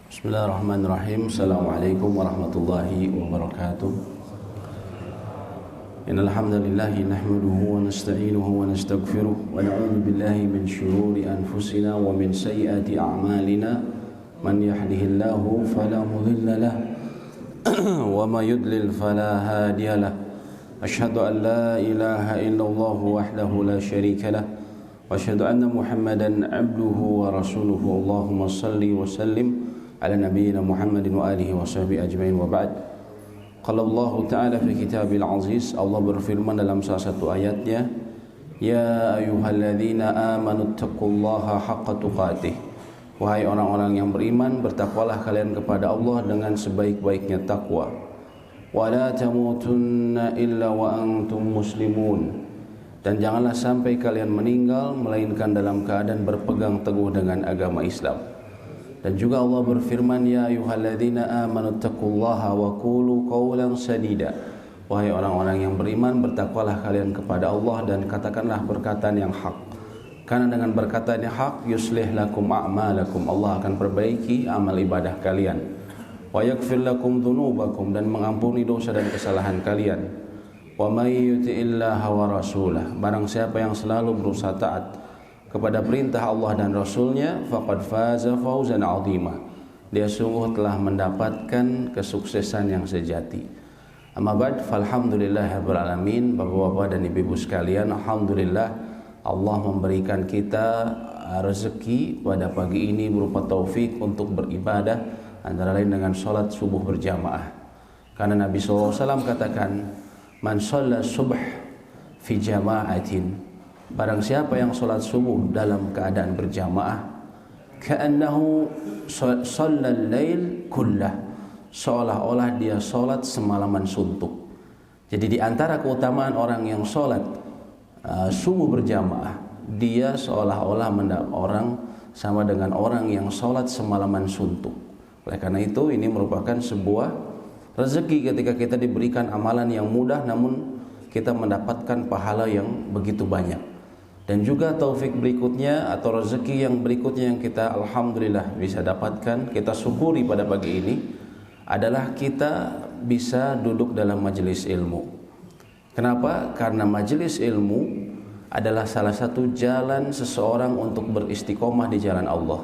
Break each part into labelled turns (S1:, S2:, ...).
S1: Bismillahirrahmanirrahim. Assalamualaikum warahmatullahi wabarakatuh. Innal hamdalillah nahmaduhu wa nasta'inuhu wa nastaghfiruh wa na'udzu billahi min shururi anfusina wa min sayyiati a'malina. Man yahdihillahu fala mudilla lahu wa may yudlil fala hadiya lahu. Asyhadu an la ilaha illallah wahdahu la syarika lahu wa asyhadu anna Muhammadan abduhu wa rasuluhu. Allahumma shalli wa sallim ala nabiyyina Muhammadin wa alihi wa sahbihi ajma'in wa ba'd. Qala Allah Ta'ala fi kitabil aziz, Allah berfirman dalam salah satu ayatnya, ya ayyuhalladzina amanu taqullaha haqqa tuqatih. Wahai orang-orang yang beriman, bertakwalah kalian kepada Allah dengan sebaik-baiknya takwa. Wa la tamutunna illa wa antum muslimun. Dan janganlah sampai kalian meninggal melainkan dalam keadaan berpegang teguh dengan agama Islam. Dan juga Allah berfirman, ya ayyuhalladzina amanu taqullaha wa qulu qawlan sadida. Wahai orang-orang yang beriman, bertakwalah kalian kepada Allah dan katakanlah perkataan yang hak. Karena dengan perkataan yang hak yuslih lakum a'malakum, Allah akan perbaiki amal ibadah kalian. Wa yaghfir lakum dzunubakum, dan mengampuni dosa dan kesalahan kalian. Wa may yuti'illaha wa rasulah, barang siapa yang selalu berusaha taat kepada perintah Allah dan Rasulnya, faqad faza fawzan 'azima, dia sungguh telah mendapatkan kesuksesan yang sejati. Amma ba'd, falhamdulillahirabbil alamin. Bapak-bapak dan ibu-ibu sekalian, alhamdulillah Allah memberikan kita rezeki pada pagi ini berupa taufik untuk beribadah, antara lain dengan salat subuh berjamaah. Karena Nabi SAW katakan, man shalla subh fi jama'atin, barang siapa yang sholat subuh dalam keadaan berjamaah, ka'annahu shallal lail kullah, seolah-olah dia sholat semalaman suntuk. Jadi di antara keutamaan orang yang sholat subuh berjamaah, dia seolah-olah orang sama dengan orang yang sholat semalaman suntuk. Oleh karena itu, ini merupakan sebuah rezeki ketika kita diberikan amalan yang mudah, namun kita mendapatkan pahala yang begitu banyak. Dan juga taufik berikutnya atau rezeki yang berikutnya yang kita alhamdulillah bisa dapatkan, kita syukuri pada pagi ini, adalah kita bisa duduk dalam majelis ilmu. Kenapa? Karena majelis ilmu adalah salah satu jalan seseorang untuk beristiqomah di jalan Allah.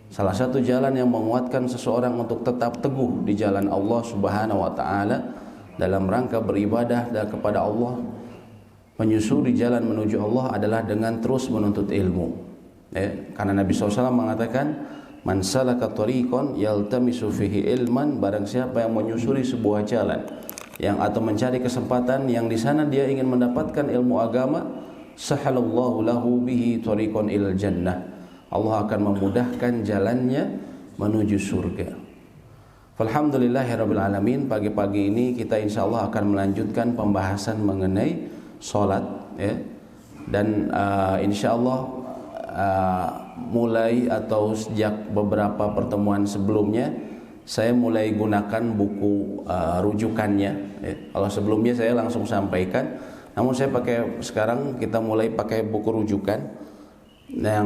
S1: Salah satu jalan yang menguatkan seseorang untuk tetap teguh di jalan Allah Subhanahu wa taala dalam rangka beribadah dan kepada Allah, menyusuri jalan menuju Allah adalah dengan terus menuntut ilmu. Karena Nabi SAW mengatakan, man salaka tariqan yaltamisu fihi ilman, barang siapa yang menyusuri sebuah jalan yang atau mencari kesempatan yang di sana dia ingin mendapatkan ilmu agama, sahalallahu lahu bihi tariqan ilal jannah, Allah akan memudahkan jalannya menuju surga. Alhamdulillahirabbil alamin. Pagi-pagi ini kita insyaallah akan melanjutkan pembahasan mengenai salat, dan insyaallah mulai atau sejak beberapa pertemuan sebelumnya saya mulai gunakan buku rujukannya. Kalau sebelumnya saya langsung sampaikan, namun saya pakai sekarang kita mulai pakai buku rujukan.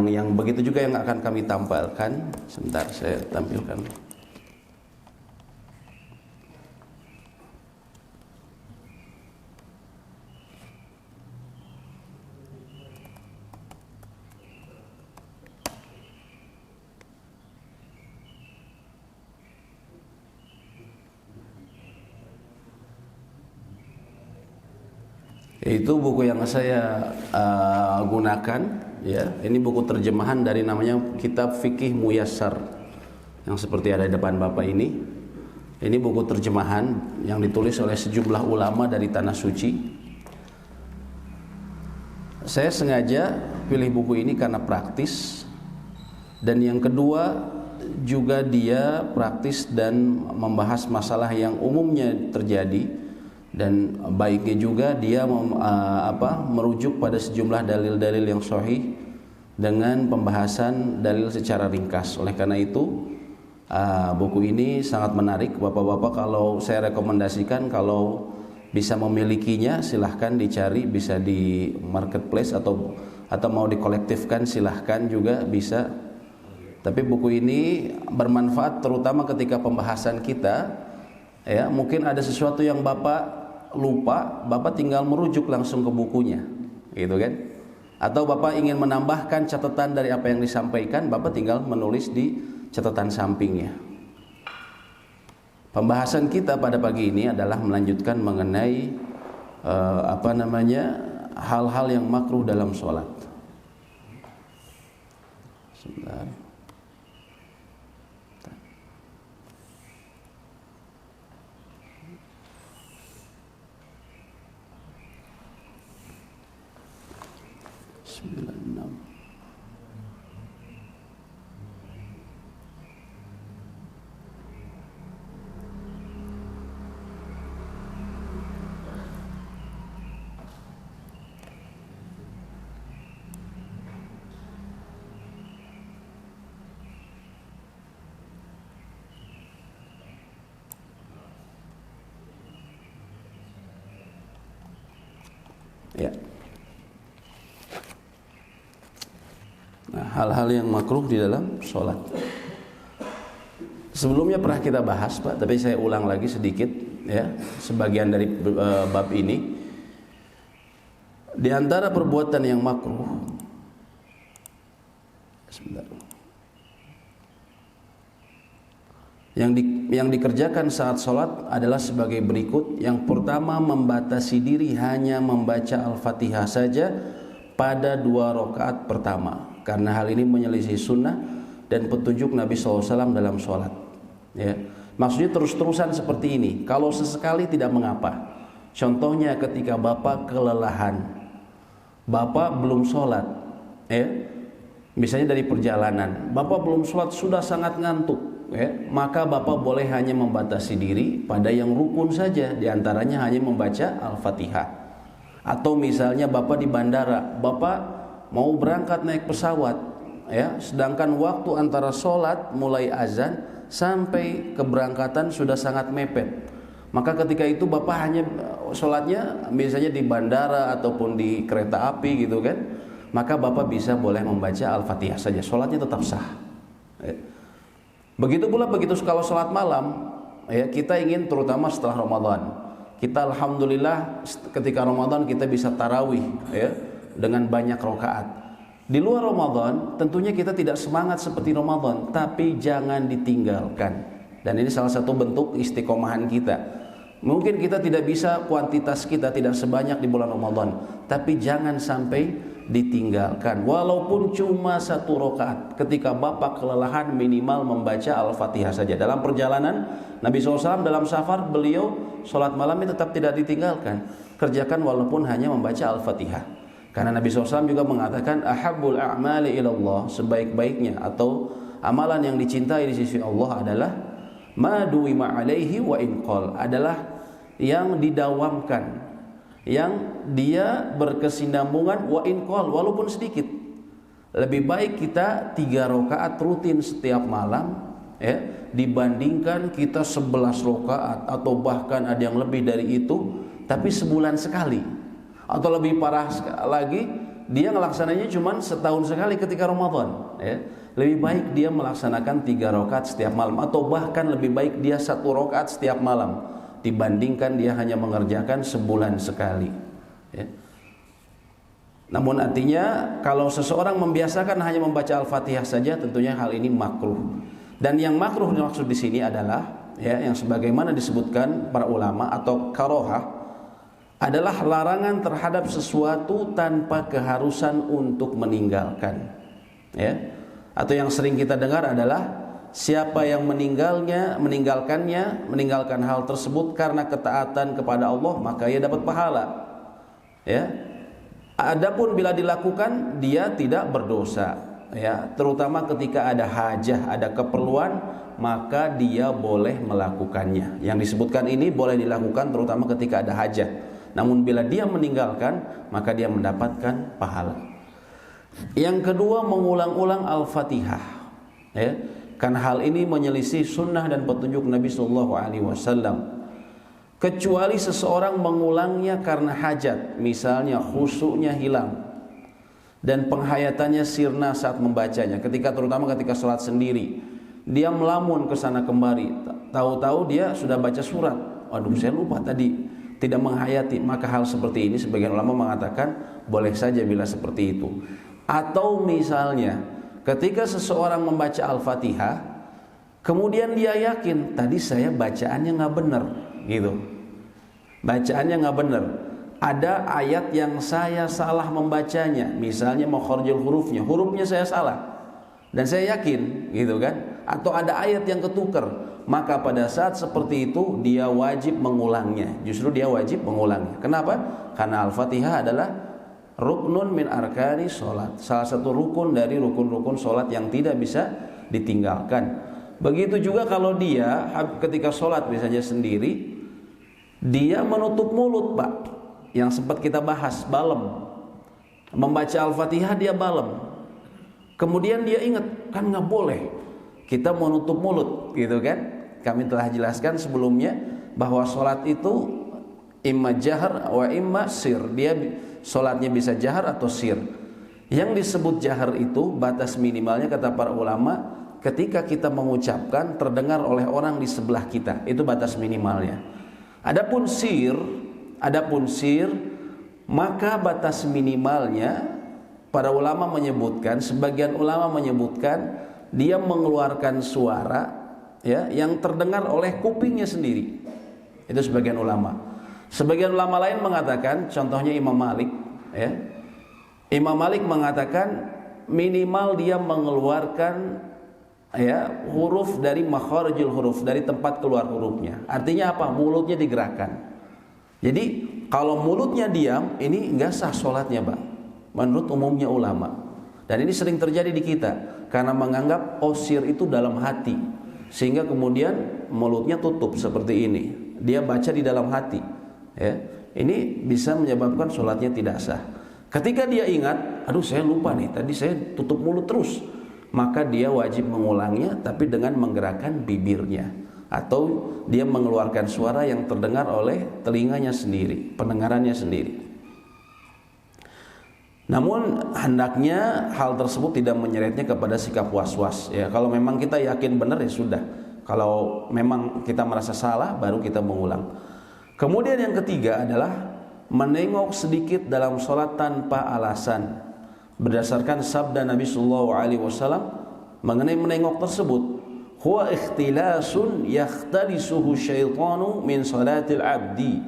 S1: Yang begitu juga yang akan kami tampilkan. Sebentar saya tampilkan. Itu buku yang saya gunakan, ya. Ini buku terjemahan dari namanya Kitab Fikih Muyassar, yang seperti ada di depan Bapak ini. Ini buku terjemahan yang ditulis oleh sejumlah ulama dari Tanah Suci. Saya sengaja pilih buku ini karena praktis, dan yang kedua juga dia praktis dan membahas masalah yang umumnya terjadi. Dan baiknya juga dia merujuk pada sejumlah dalil-dalil yang sahih dengan pembahasan dalil secara ringkas. Oleh karena itu buku ini sangat menarik. Bapak-bapak, kalau saya rekomendasikan, kalau bisa memilikinya silahkan dicari, bisa di marketplace atau mau dikolektifkan silahkan juga bisa. Tapi buku ini bermanfaat terutama ketika pembahasan kita, ya, mungkin ada sesuatu yang Bapak lupa, Bapak tinggal merujuk langsung ke bukunya, gitu kan? Atau Bapak ingin menambahkan catatan dari apa yang disampaikan, Bapak tinggal menulis di catatan sampingnya. Pembahasan kita pada pagi ini adalah melanjutkan mengenai hal-hal yang makruh dalam sholat. Sebentar. Ya. Nah, hal-hal yang makruh di dalam sholat. Sebelumnya pernah kita bahas, Pak, tapi saya ulang lagi sedikit, ya, sebagian dari bab ini. Di antara perbuatan yang makruh, sebentar, yang dikerjakan saat sholat adalah sebagai berikut. Yang pertama, membatasi diri hanya membaca Al-Fatihah saja pada 2 rakaat pertama, karena hal ini menyelisih sunnah dan petunjuk Nabi SAW dalam sholat, ya. Maksudnya terus-terusan seperti ini. Kalau sesekali tidak mengapa. Contohnya ketika Bapak kelelahan, Bapak belum sholat, ya, misalnya dari perjalanan, Bapak belum sholat, sudah sangat ngantuk, ya, maka Bapak boleh hanya membatasi diri pada yang rukun saja, diantaranya hanya membaca Al-Fatihah. Atau misalnya Bapak di bandara, Bapak mau berangkat naik pesawat, ya, sedangkan waktu antara sholat mulai azan sampai keberangkatan sudah sangat mepet, maka ketika itu Bapak hanya sholatnya misalnya di bandara ataupun di kereta api, gitu kan, maka Bapak boleh membaca Al-Fatihah saja, sholatnya tetap sah, ya. Begitu pula kalau sholat malam, ya, kita ingin terutama setelah Ramadan, kita alhamdulillah ketika Ramadan kita bisa tarawih, ya, dengan banyak rakaat. Di luar Ramadan tentunya kita tidak semangat seperti Ramadan, tapi jangan ditinggalkan. Dan ini salah satu bentuk istiqomahan kita. Mungkin kita tidak bisa, kuantitas kita tidak sebanyak di bulan Ramadan, tapi jangan sampai ditinggalkan. Walaupun cuma 1 rakaat, ketika Bapak kelelahan minimal membaca Al-Fatihah saja. Dalam perjalanan Nabi SAW dalam safar, beliau sholat malamnya tetap tidak ditinggalkan. Kerjakan walaupun hanya membaca Al-Fatihah. Karena Nabi SAW juga mengatakan ahabbul a'mali ilallah, sebaik-baiknya atau amalan yang dicintai di sisi Allah adalah ma duwima alaihi wa inqal, adalah yang didawamkan, yang dia berkesinambungan, wa inqal, walaupun sedikit. Lebih baik kita 3 rakaat rutin setiap malam, ya, dibandingkan kita 11 rakaat atau bahkan ada yang lebih dari itu tapi sebulan sekali. Atau lebih parah lagi, dia ngelaksananya cuma setahun sekali ketika Ramadan, ya. Lebih baik dia melaksanakan 3 rakaat setiap malam, atau bahkan lebih baik dia 1 rakaat setiap malam dibandingkan dia hanya mengerjakan sebulan sekali, ya. Namun artinya kalau seseorang membiasakan hanya membaca Al-Fatihah saja, tentunya hal ini makruh. Dan yang makruh dimaksud di sini adalah, ya, yang sebagaimana disebutkan para ulama, atau karohah, adalah larangan terhadap sesuatu tanpa keharusan untuk meninggalkan, ya. Atau yang sering kita dengar adalah siapa yang meninggalkan hal tersebut karena ketaatan kepada Allah, maka ia dapat pahala, ya. Adapun bila dilakukan dia tidak berdosa, ya. Terutama ketika ada hajah, ada keperluan, maka dia boleh melakukannya. Yang disebutkan ini boleh dilakukan terutama ketika ada hajah. Namun bila dia meninggalkan, maka dia mendapatkan pahala. Yang kedua, mengulang-ulang Al-Fatihah, ya. Karena hal ini menyelisih sunnah dan petunjuk Nabi SAW. Kecuali seseorang mengulangnya karena hajat, misalnya khusyuknya hilang, dan penghayatannya sirna saat membacanya. Terutama ketika sholat sendiri, dia melamun ke sana kemari. Tahu-tahu dia sudah baca surat. Waduh, saya lupa tadi, tidak menghayati. Maka hal seperti ini sebagian ulama mengatakan boleh saja bila seperti itu. Atau misalnya ketika seseorang membaca Al-Fatihah, kemudian dia yakin tadi saya bacaannya nggak benar, gitu. Bacaannya nggak benar. Ada ayat yang saya salah membacanya, misalnya makharijul hurufnya saya salah, dan saya yakin, gitu kan? Atau ada ayat yang ketukar, maka pada saat seperti itu dia wajib mengulangnya. Justru dia wajib mengulangnya. Kenapa? Karena Al-Fatihah adalah ruknun min arkani sholat, salah satu rukun dari rukun-rukun sholat yang tidak bisa ditinggalkan. Begitu juga kalau dia ketika sholat misalnya sendiri, dia menutup mulut, Pak, yang sempat kita bahas, balem, membaca Al-Fatihah dia balem. Kemudian dia ingat, kan nggak boleh kita menutup mulut, gitu kan? Kami telah jelaskan sebelumnya bahwa sholat itu imma jahar wa imma sir. Dia sholatnya bisa jahar atau sir. Yang disebut jahar itu batas minimalnya kata para ulama, ketika kita mengucapkan terdengar oleh orang di sebelah kita, itu batas minimalnya. Adapun sir, maka batas minimalnya para ulama menyebutkan, sebagian ulama menyebutkan dia mengeluarkan suara, ya, yang terdengar oleh kupingnya sendiri. Itu sebagian ulama. Sebagian ulama lain mengatakan, contohnya Imam Malik, ya. Imam Malik mengatakan minimal dia mengeluarkan, ya, huruf dari makharijul huruf, dari tempat keluar hurufnya. Artinya apa? Mulutnya digerakkan. Jadi kalau mulutnya diam, ini enggak sah sholatnya, Pak, menurut umumnya ulama. Dan ini sering terjadi di kita karena menganggap sir itu dalam hati, sehingga kemudian mulutnya tutup seperti ini. Dia baca di dalam hati, ya. Ini bisa menyebabkan sholatnya tidak sah. Ketika dia ingat, aduh saya lupa nih, tadi saya tutup mulut terus, maka dia wajib mengulangnya, tapi dengan menggerakkan bibirnya, atau dia mengeluarkan suara yang terdengar oleh telinganya sendiri, pendengarannya sendiri. Namun hendaknya hal tersebut tidak menyeretnya kepada sikap was-was, ya. Kalau memang kita yakin benar, ya sudah. Kalau memang kita merasa salah, baru kita mengulang. Kemudian yang ketiga adalah menengok sedikit dalam sholat tanpa alasan, berdasarkan sabda Nabi Sallallahu Alaihi Wasallam mengenai menengok tersebut, huwa ikhtilasun yakhtalisuhu syaitanu min salatil abdi.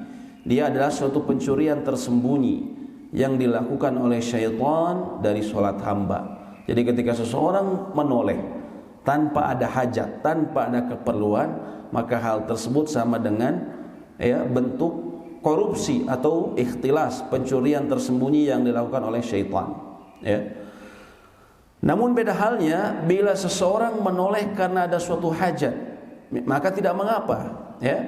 S1: Dia adalah suatu pencurian tersembunyi yang dilakukan oleh syaitan dari sholat hamba. Jadi ketika seseorang menoleh tanpa ada hajat, tanpa ada keperluan, maka hal tersebut sama dengan, ya, bentuk korupsi atau ikhtilas, pencurian tersembunyi yang dilakukan oleh syaitan, ya. Namun beda halnya bila seseorang menoleh karena ada suatu hajat, maka tidak mengapa, ya.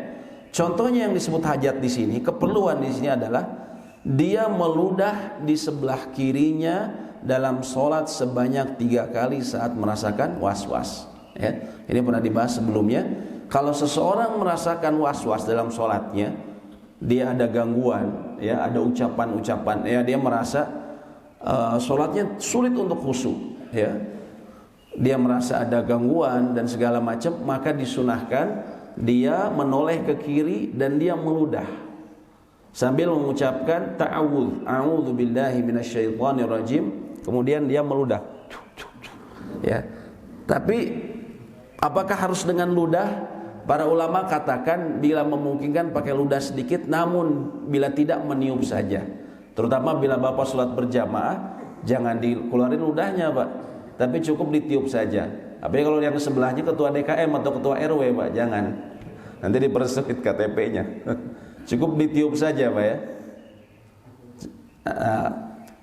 S1: Contohnya yang disebut hajat di sini, keperluan di sini adalah dia meludah di sebelah kirinya dalam sholat sebanyak 3 kali saat merasakan was-was, ya. Ini pernah dibahas sebelumnya. Kalau seseorang merasakan was-was dalam sholatnya, dia ada gangguan, ya, ada ucapan-ucapan, ya, dia merasa sholatnya sulit untuk khusyuk, ya, dia merasa ada gangguan dan segala macam, maka disunahkan dia menoleh ke kiri dan dia meludah sambil mengucapkan ta'awudz, a'udzu billahi minasyaitonir rajim, kemudian dia meludah, ya. Tapi apakah harus dengan ludah? Para ulama katakan bila memungkinkan pakai ludah sedikit, namun bila tidak meniup saja. Terutama bila Bapak sholat berjamaah, jangan dikeluarin ludahnya, Pak, tapi cukup ditiup saja. Tapi kalau yang sebelahnya ketua DKM atau ketua RW, Pak, jangan, nanti dipersulit KTP-nya. Cukup ditiup saja, Pak, ya.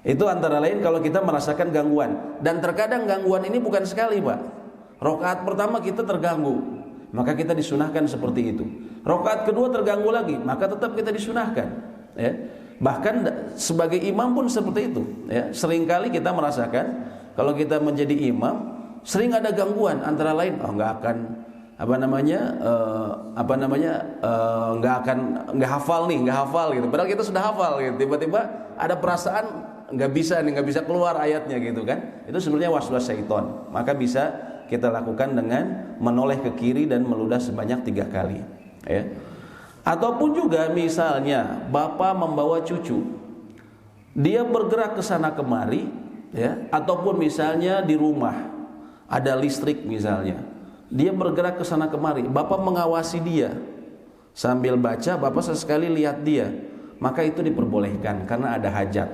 S1: Itu antara lain kalau kita merasakan gangguan. Dan terkadang gangguan ini bukan sekali, Pak. Rakaat pertama kita terganggu, maka kita disunahkan seperti itu. Rakaat kedua terganggu lagi, maka tetap kita disunahkan, ya. Bahkan sebagai imam pun seperti itu, ya. Seringkali kita merasakan kalau kita menjadi imam sering ada gangguan, antara lain nggak akan nggak hafal gitu. Padahal kita sudah hafal gitu. Tiba-tiba ada perasaan nggak bisa keluar ayatnya gitu kan. Itu sebenarnya waswas syaitan. Maka bisa kita lakukan dengan menoleh ke kiri dan meludah sebanyak 3 kali, ya. Ataupun juga misalnya bapak membawa cucu, dia bergerak ke sana kemari, ya, ataupun misalnya di rumah ada listrik misalnya, dia bergerak ke sana kemari, bapak mengawasi dia sambil baca, bapak sesekali lihat dia, maka itu diperbolehkan karena ada hajat.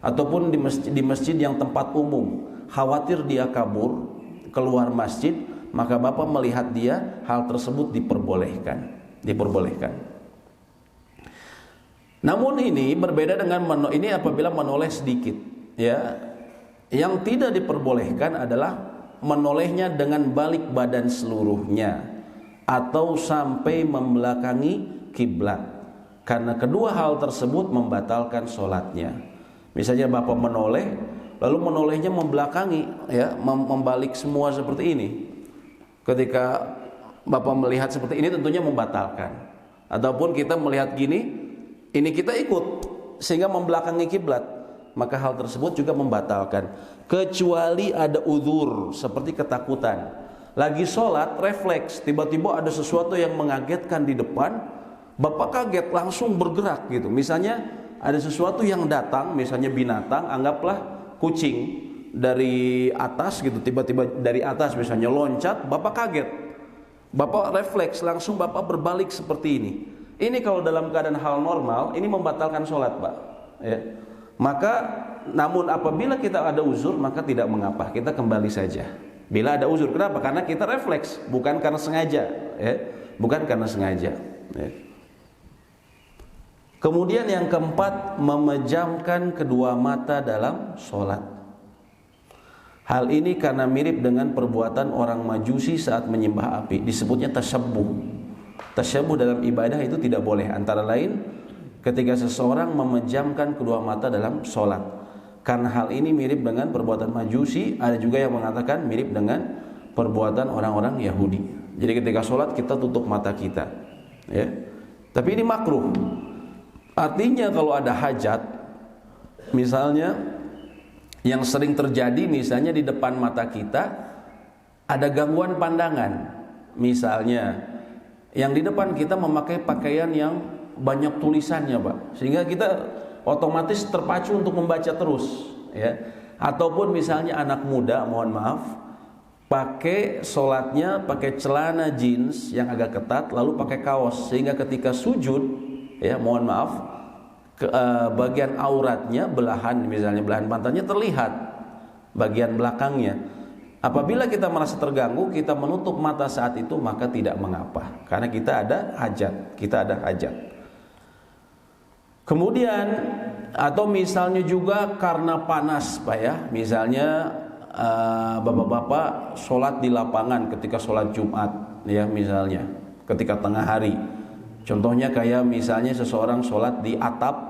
S1: Ataupun di masjid yang tempat umum, khawatir dia kabur keluar masjid, maka bapak melihat dia, hal tersebut diperbolehkan. Namun ini berbeda dengan ini apabila menoleh sedikit, ya. Yang tidak diperbolehkan adalah menolehnya dengan balik badan seluruhnya atau sampai membelakangi kiblat, karena kedua hal tersebut membatalkan sholatnya. Misalnya bapak menoleh, lalu menolehnya membelakangi, ya, membalik semua seperti ini. Ketika bapak melihat seperti ini tentunya membatalkan. Ataupun kita melihat gini, ini kita ikut sehingga membelakangi kiblat, maka hal tersebut juga membatalkan. Kecuali ada uzur seperti ketakutan. Lagi sholat refleks, tiba-tiba ada sesuatu yang mengagetkan di depan, bapak kaget langsung bergerak gitu. Misalnya ada sesuatu yang datang, misalnya binatang, anggaplah kucing dari atas gitu, tiba-tiba dari atas misalnya loncat, bapak kaget, bapak refleks langsung, bapak berbalik seperti ini. Ini kalau dalam keadaan hal normal, ini membatalkan sholat, Pak, ya. Maka namun apabila kita ada uzur, maka tidak mengapa, kita kembali saja. Bila ada uzur, kenapa? Karena kita refleks, bukan karena sengaja, ya. Bukan karena sengaja, ya. Kemudian yang keempat, memejamkan kedua mata dalam sholat. Hal ini karena mirip dengan perbuatan orang Majusi saat menyembah api, disebutnya tasyabbuh. Tasyabbuh dalam ibadah itu tidak boleh, antara lain ketika seseorang memejamkan kedua mata dalam sholat. Karena hal ini mirip dengan perbuatan Majusi, ada juga yang mengatakan mirip dengan perbuatan orang-orang Yahudi. Jadi ketika sholat kita tutup mata kita, ya. Tapi ini makruh. Artinya kalau ada hajat, misalnya yang sering terjadi, misalnya di depan mata kita ada gangguan pandangan, misalnya yang di depan kita memakai pakaian yang banyak tulisannya, Pak, sehingga kita otomatis terpacu untuk membaca terus, ya. Ataupun misalnya anak muda, mohon maaf, pakai sholatnya pakai celana jeans yang agak ketat, lalu pakai kaos, sehingga ketika sujud, ya, mohon maaf, bagian auratnya, misalnya belahan pantatnya terlihat bagian belakangnya. Apabila kita merasa terganggu, kita menutup mata saat itu, maka tidak mengapa, karena kita ada hajat. Kemudian atau misalnya juga karena panas, Pak, ya. Misalnya bapak-bapak sholat di lapangan ketika sholat Jumat, ya, misalnya ketika tengah hari. Contohnya kayak misalnya seseorang sholat di atap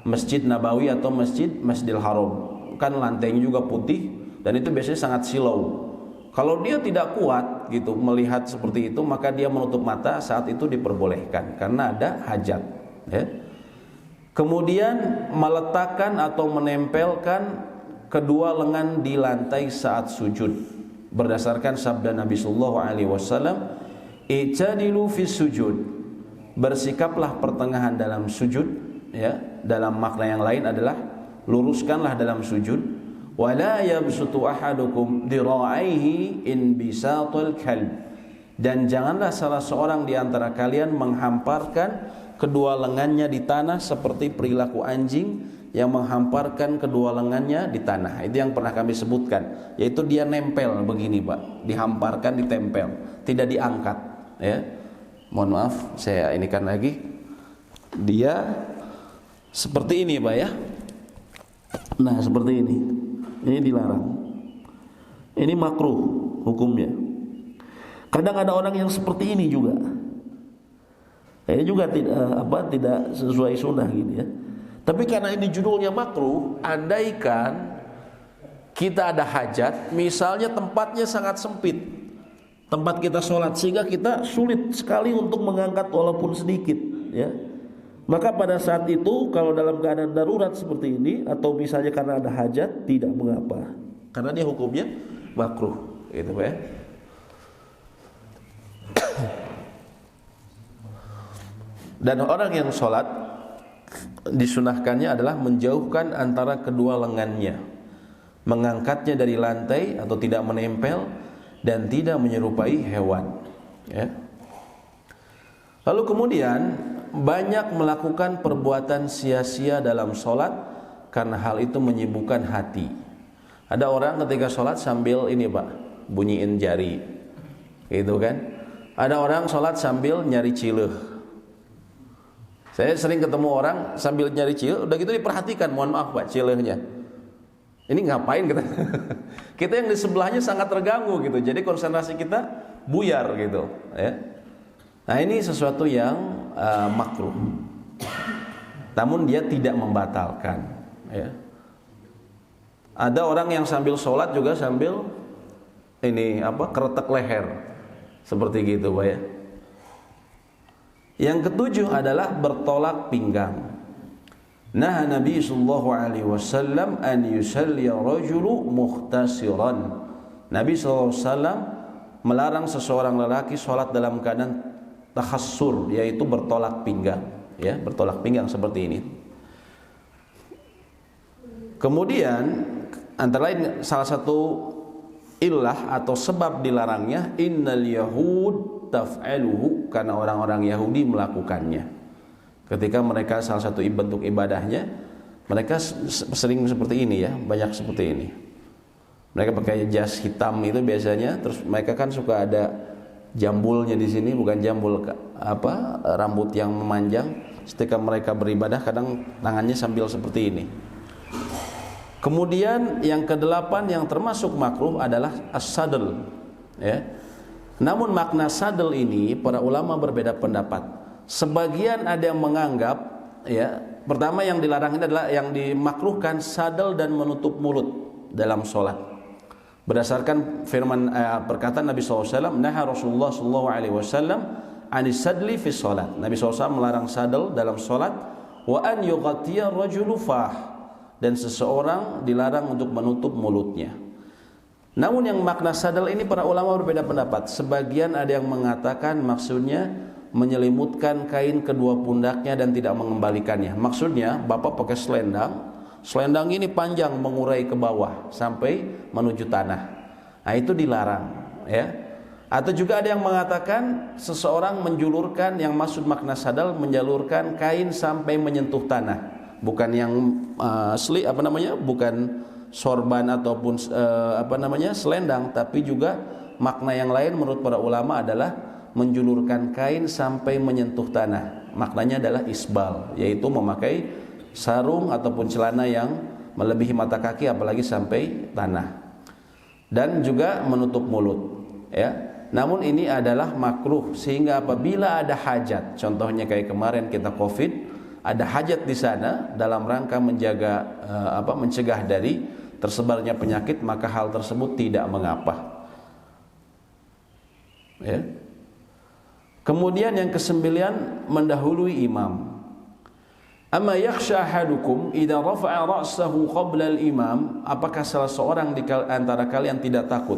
S1: Masjid Nabawi atau Masjidil Haram, kan lantainya juga putih dan itu biasanya sangat silau. Kalau dia tidak kuat gitu melihat seperti itu, maka dia menutup mata, saat itu diperbolehkan karena ada hajat, ya. Kemudian meletakkan atau menempelkan kedua lengan di lantai saat sujud, berdasarkan sabda Nabi sallallahu alaihi wasallam, "I'tadilu fis sujud." Bersikaplah pertengahan dalam sujud, ya. Dalam makna yang lain adalah luruskanlah dalam sujud. Wala yabsutu ahadukum dira'aihi in bisatul kalb. Dan janganlah salah seorang di antara kalian menghamparkan kedua lengannya di tanah seperti perilaku anjing yang menghamparkan kedua lengannya di tanah. Itu yang pernah kami sebutkan, yaitu dia nempel begini, Pak, dihamparkan, ditempel, tidak diangkat, ya. Mohon maaf, saya ini kan lagi, dia seperti ini, Pak, ya. Nah, seperti ini dilarang, ini makruh hukumnya. Kadang ada orang yang seperti ini juga, ini juga tidak sesuai sunnah gitu, ya. Tapi karena ini judulnya makruh, andaikan kita ada hajat, misalnya tempatnya sangat sempit, tempat kita sholat, sehingga kita sulit sekali untuk mengangkat walaupun sedikit, ya.
S2: Maka pada saat itu kalau dalam keadaan darurat seperti ini atau misalnya karena ada hajat, tidak mengapa, karena dia hukumnya makruh, gitu ya. Dan orang yang sholat disunahkannya adalah menjauhkan antara kedua lengannya, mengangkatnya dari lantai atau tidak menempel, dan tidak menyerupai hewan, ya. Lalu kemudian banyak melakukan perbuatan sia-sia dalam sholat karena hal itu menyibukkan hati. Ada orang ketika sholat sambil ini Pak, bunyiin jari, gitu kan. Ada orang sholat sambil nyari cileh. Saya sering ketemu orang sambil nyari cileh, udah gitu diperhatikan, mohon maaf Pak, cilehnya. Ini ngapain kita? Kita yang di sebelahnya sangat terganggu gitu. Jadi konsentrasi kita buyar gitu, ya. Nah, ini sesuatu yang makruh. Namun dia tidak membatalkan, ya. Ada orang yang sambil sholat juga sambil ini keretek leher. Seperti gitu, Pak, ya. Yang ketujuh adalah bertolak pinggang. Nah, Nabi sallallahu alaihi wasallam an yusalli rajulu muhtasiran. Nabi sallallahu alaihi wasallam melarang seseorang lelaki salat dalam keadaan takhassur, yaitu bertolak pinggang, ya, bertolak pinggang seperti ini. Kemudian antara lain salah satu illah atau sebab dilarangnya, innal yahud taf'aluhu, karena orang-orang Yahudi melakukannya. Ketika mereka salah satu bentuk ibadahnya, mereka sering seperti ini, ya, banyak seperti ini. Mereka pakai jas hitam itu biasanya, terus mereka kan suka ada jambulnya di sini, bukan jambul rambut yang memanjang. Ketika mereka beribadah kadang tangannya sambil seperti ini. Kemudian yang kedelapan yang termasuk makruh adalah as-sadl, ya. Namun makna sadl ini para ulama berbeda pendapat. Sebagian ada yang menganggap, ya, pertama yang dilarang ini adalah yang dimakruhkan sadl dan menutup mulut dalam sholat. Berdasarkan firman perkataan Nabi SAW, naha Rasulullah SAW anis sadli fi sholat. Nabi SAW melarang sadl dalam sholat. Wa an yughatiya rajulu fah, dan seseorang dilarang untuk menutup mulutnya. Namun yang makna sadl ini para ulama berbeda pendapat. Sebagian ada yang mengatakan maksudnya menyelimutkan kain kedua pundaknya dan tidak mengembalikannya. Maksudnya bapak pakai selendang ini panjang mengurai ke bawah sampai menuju tanah. Nah, itu dilarang, ya. Atau juga ada yang mengatakan seseorang menjulurkan, yang maksud makna sadal menjalurkan kain sampai menyentuh tanah, bukan yang bukan sorban ataupun selendang, tapi juga makna yang lain menurut para ulama adalah menjulurkan kain sampai menyentuh tanah. Maknanya adalah isbal, yaitu memakai sarung ataupun celana yang melebihi mata kaki apalagi sampai tanah, dan juga menutup mulut, ya. Namun ini adalah makruh, sehingga apabila ada hajat, contohnya kayak kemarin kita Covid, ada hajat di sana dalam rangka menjaga mencegah dari tersebarnya penyakit, maka hal tersebut tidak mengapa, ya. Kemudian yang kesembilan, mendahului imam. Amma yakhsha ahadukum idza rafa'a ra'sahu qabla al-imam, apakah salah seorang di antara kalian tidak takut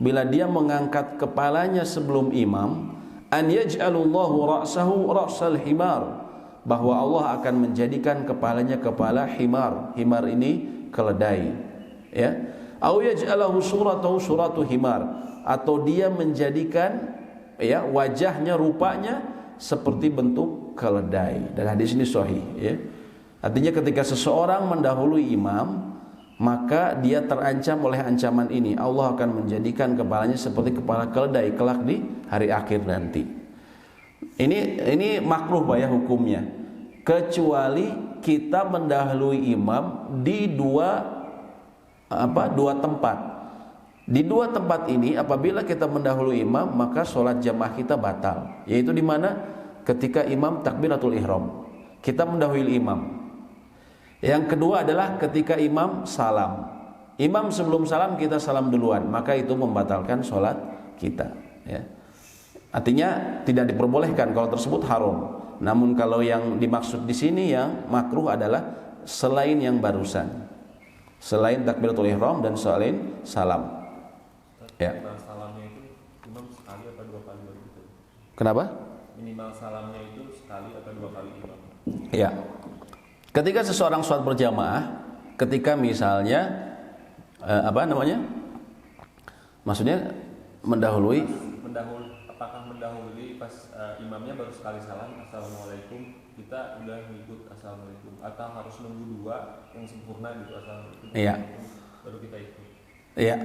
S2: bila dia mengangkat kepalanya sebelum imam, an yaj'alullahu ra'sahu ra'sal himar, bahwa Allah akan menjadikan kepalanya kepala himar. Himar ini keledai, ya. Au yaj'alahu suratahu suratu himar, atau dia menjadikan, ya, wajahnya, rupanya seperti bentuk keledai. Dan hadis ini sahih, ya. Artinya ketika seseorang mendahului imam, maka dia terancam oleh ancaman ini. Allah akan menjadikan kepalanya seperti kepala keledai kelak di hari akhir nanti. Ini makruh, Pak, ya, hukumnya. Kecuali kita mendahului imam di dua tempat. Di dua tempat ini apabila kita mendahului imam, maka sholat jamaah kita batal. Yaitu di mana? Ketika imam takbiratul ihram, kita mendahului imam. Yang kedua adalah ketika imam salam. Imam sebelum salam kita salam duluan, maka itu membatalkan sholat kita, ya. Artinya tidak diperbolehkan, kalau tersebut haram. Namun kalau yang dimaksud di sini yang makruh adalah selain yang barusan, selain takbiratul ihram dan selain salam. Ya.
S3: Minimal salamnya itu imam sekali atau 2 kali begitu.
S2: Kenapa?
S3: Minimal salamnya itu sekali atau 2 kali imam.
S2: Ya. Ketika seseorang sholat berjamaah, ketika misalnya maksudnya mendahului,
S3: apakah mendahului pas imamnya baru sekali salam assalamualaikum, kita udah ngikut assalamualaikum, atau harus nunggu 2 yang sempurna gitu assalamualaikum,
S2: iya,
S3: baru kita ikut?
S2: Iya.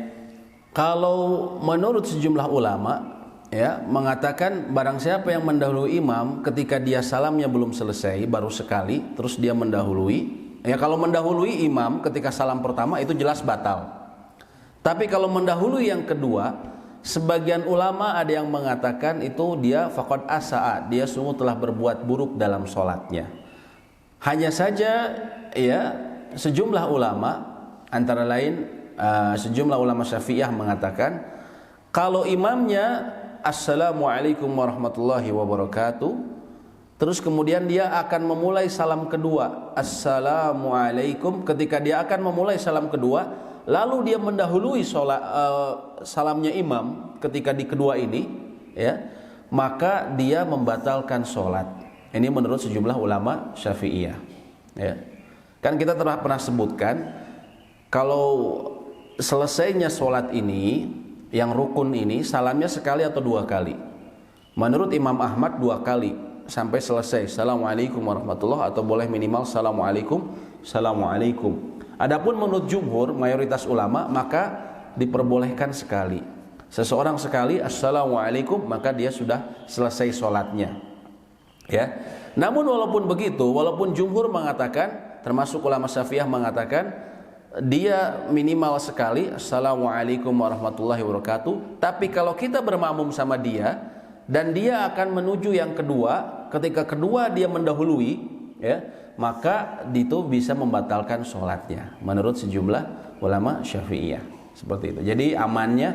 S2: Kalau menurut sejumlah ulama ya mengatakan barang siapa yang mendahului imam ketika dia salamnya belum selesai baru sekali terus dia mendahului, ya kalau mendahului imam ketika salam pertama itu jelas batal. Tapi kalau mendahului yang kedua, sebagian ulama ada yang mengatakan itu dia faqad asa'a, dia sungguh telah berbuat buruk dalam sholatnya. Hanya saja ya sejumlah ulama antara lain sejumlah ulama Syafi'iyah mengatakan kalau imamnya assalamualaikum warahmatullahi wabarakatuh, terus kemudian dia akan memulai salam kedua assalamualaikum, ketika dia akan memulai salam kedua lalu dia mendahului salamnya imam ketika di kedua ini, ya, maka dia membatalkan sholat. Ini menurut sejumlah ulama Syafi'iyah. Ya. Kan kita pernah sebutkan kalau selesainya sholat ini, yang rukun ini salamnya sekali atau 2 kali. Menurut Imam Ahmad 2 kali sampai selesai. Assalamualaikum warahmatullahi, atau boleh minimal assalamualaikum, assalamualaikum. Adapun menurut jumhur mayoritas ulama maka diperbolehkan sekali. Seseorang sekali assalamualaikum maka dia sudah selesai sholatnya. Ya. Namun walaupun begitu, walaupun jumhur mengatakan, termasuk ulama Syafi'iyah mengatakan dia minimal sekali assalamualaikum warahmatullahi wabarakatuh. Tapi kalau kita bermakmum sama dia dan dia akan menuju yang kedua, ketika kedua dia mendahului, ya, maka itu bisa membatalkan sholatnya menurut sejumlah ulama Syafi'iyah. Seperti itu. Jadi amannya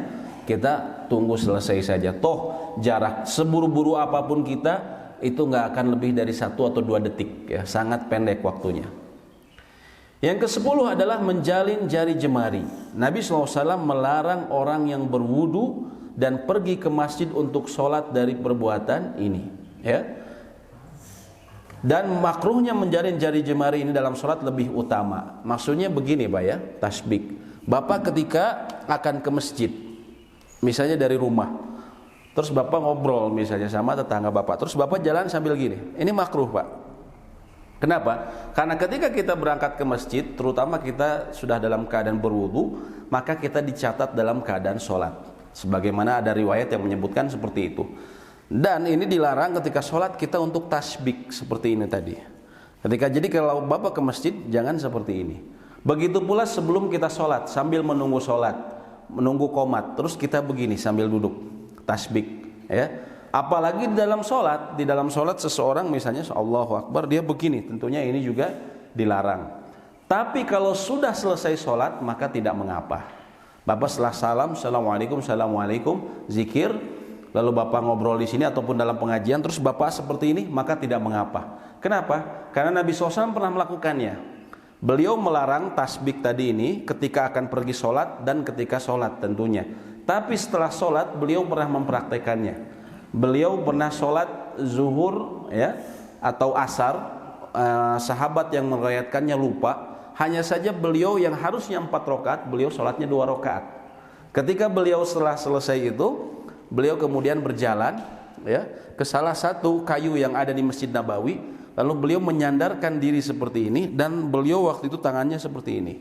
S2: kita tunggu selesai saja. Toh jarak seburu-buru apapun kita itu nggak akan lebih dari 1 atau 2 detik, ya, sangat pendek waktunya. Yang ke-10 adalah menjalin jari jemari. Nabi SAW melarang orang yang berwudu dan pergi ke masjid untuk sholat dari perbuatan ini, ya. Dan makruhnya menjalin jari jemari ini dalam sholat lebih utama. Maksudnya begini Pak ya, tasbik. Bapak ketika akan ke masjid, misalnya dari rumah, terus Bapak ngobrol misalnya sama tetangga Bapak, terus Bapak jalan sambil gini, ini makruh Pak. Kenapa? Karena ketika kita berangkat ke masjid, terutama kita sudah dalam keadaan berwudu, maka kita dicatat dalam keadaan sholat. Sebagaimana ada riwayat yang menyebutkan seperti itu. Dan ini dilarang ketika sholat kita untuk tasbik seperti ini tadi. Jadi kalau Bapak ke masjid jangan seperti ini. Begitu pula sebelum kita sholat, sambil menunggu sholat, menunggu qomat, terus kita begini sambil duduk tasbik, ya. Apalagi di dalam sholat seseorang misalnya Allahu Akbar, dia begini, tentunya ini juga dilarang. Tapi kalau sudah selesai sholat maka tidak mengapa. Bapak setelah salam, assalamualaikum, assalamualaikum, zikir, lalu Bapak ngobrol di sini ataupun dalam pengajian, terus Bapak seperti ini, maka tidak mengapa. Kenapa? Karena Nabi SAW pernah melakukannya. Beliau melarang tasbik tadi ini ketika akan pergi sholat dan ketika sholat tentunya. Tapi setelah sholat beliau pernah mempraktekannya. Beliau pernah sholat zuhur, ya, atau asar, sahabat yang meriwayatkannya lupa. Hanya saja beliau yang harusnya 4 rakaat, beliau sholatnya 2 rakaat. Ketika beliau setelah selesai itu, beliau kemudian berjalan, ya, ke salah satu kayu yang ada di Masjid Nabawi, lalu beliau menyandarkan diri seperti ini dan beliau waktu itu tangannya seperti ini.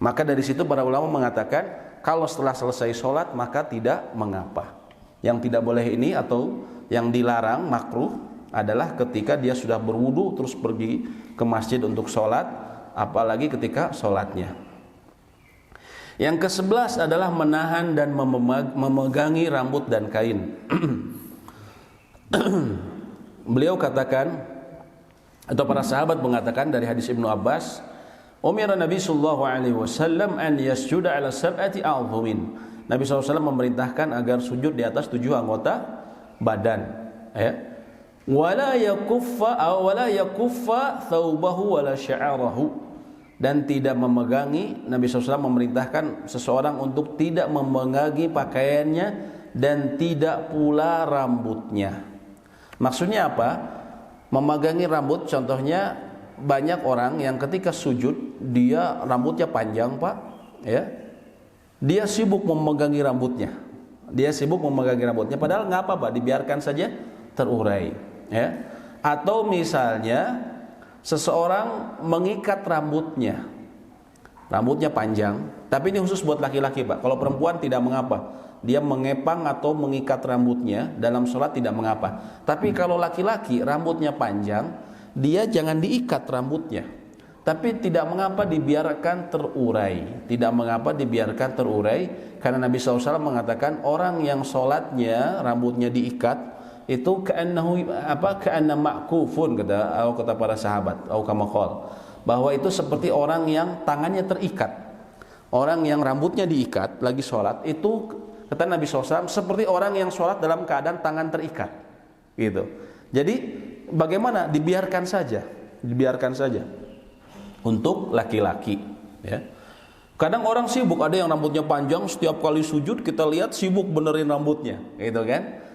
S2: Maka dari situ para ulama mengatakan kalau setelah selesai sholat maka tidak mengapa. Yang tidak boleh ini atau yang dilarang makruh adalah ketika dia sudah berwudu terus pergi ke masjid untuk sholat, apalagi ketika sholatnya. Yang ke-11 adalah menahan dan memegangi rambut dan kain. Beliau katakan, atau para sahabat mengatakan dari hadis Ibnu Abbas, Umira Nabi sallallahu alaihi wasallam an yasjuda ala sab'ati a'dhumin. Nabi SAW memerintahkan agar sujud di atas 7 anggota badan, ya. wala yakuffa thawbahu wala sya'arahu, dan tidak memegangi. Nabi SAW memerintahkan seseorang untuk tidak memegangi pakaiannya dan tidak pula rambutnya. Maksudnya apa? Memegangi rambut, contohnya banyak orang yang ketika sujud dia rambutnya panjang, Pak, ya. Dia sibuk memegangi rambutnya. Padahal nggak apa-apa, dibiarkan saja terurai, ya. Atau misalnya seseorang mengikat rambutnya panjang, tapi ini khusus buat laki-laki, Pak. Kalau perempuan tidak mengapa, dia mengepang atau mengikat rambutnya dalam sholat tidak mengapa. Tapi kalau laki-laki rambutnya panjang, dia jangan diikat rambutnya, tapi tidak mengapa dibiarkan terurai, karena Nabi SAW mengatakan orang yang sholatnya rambutnya diikat itu ka'anna ma'kufun, kata para sahabat, atau kama qala, bahwa itu seperti orang yang tangannya terikat. Orang yang rambutnya diikat lagi sholat itu, kata Nabi SAW, seperti orang yang sholat dalam keadaan tangan terikat, gitu. Jadi bagaimana? Dibiarkan saja untuk laki-laki, ya. Kadang orang sibuk, ada yang rambutnya panjang, setiap kali sujud kita lihat sibuk benerin rambutnya, gitu kan?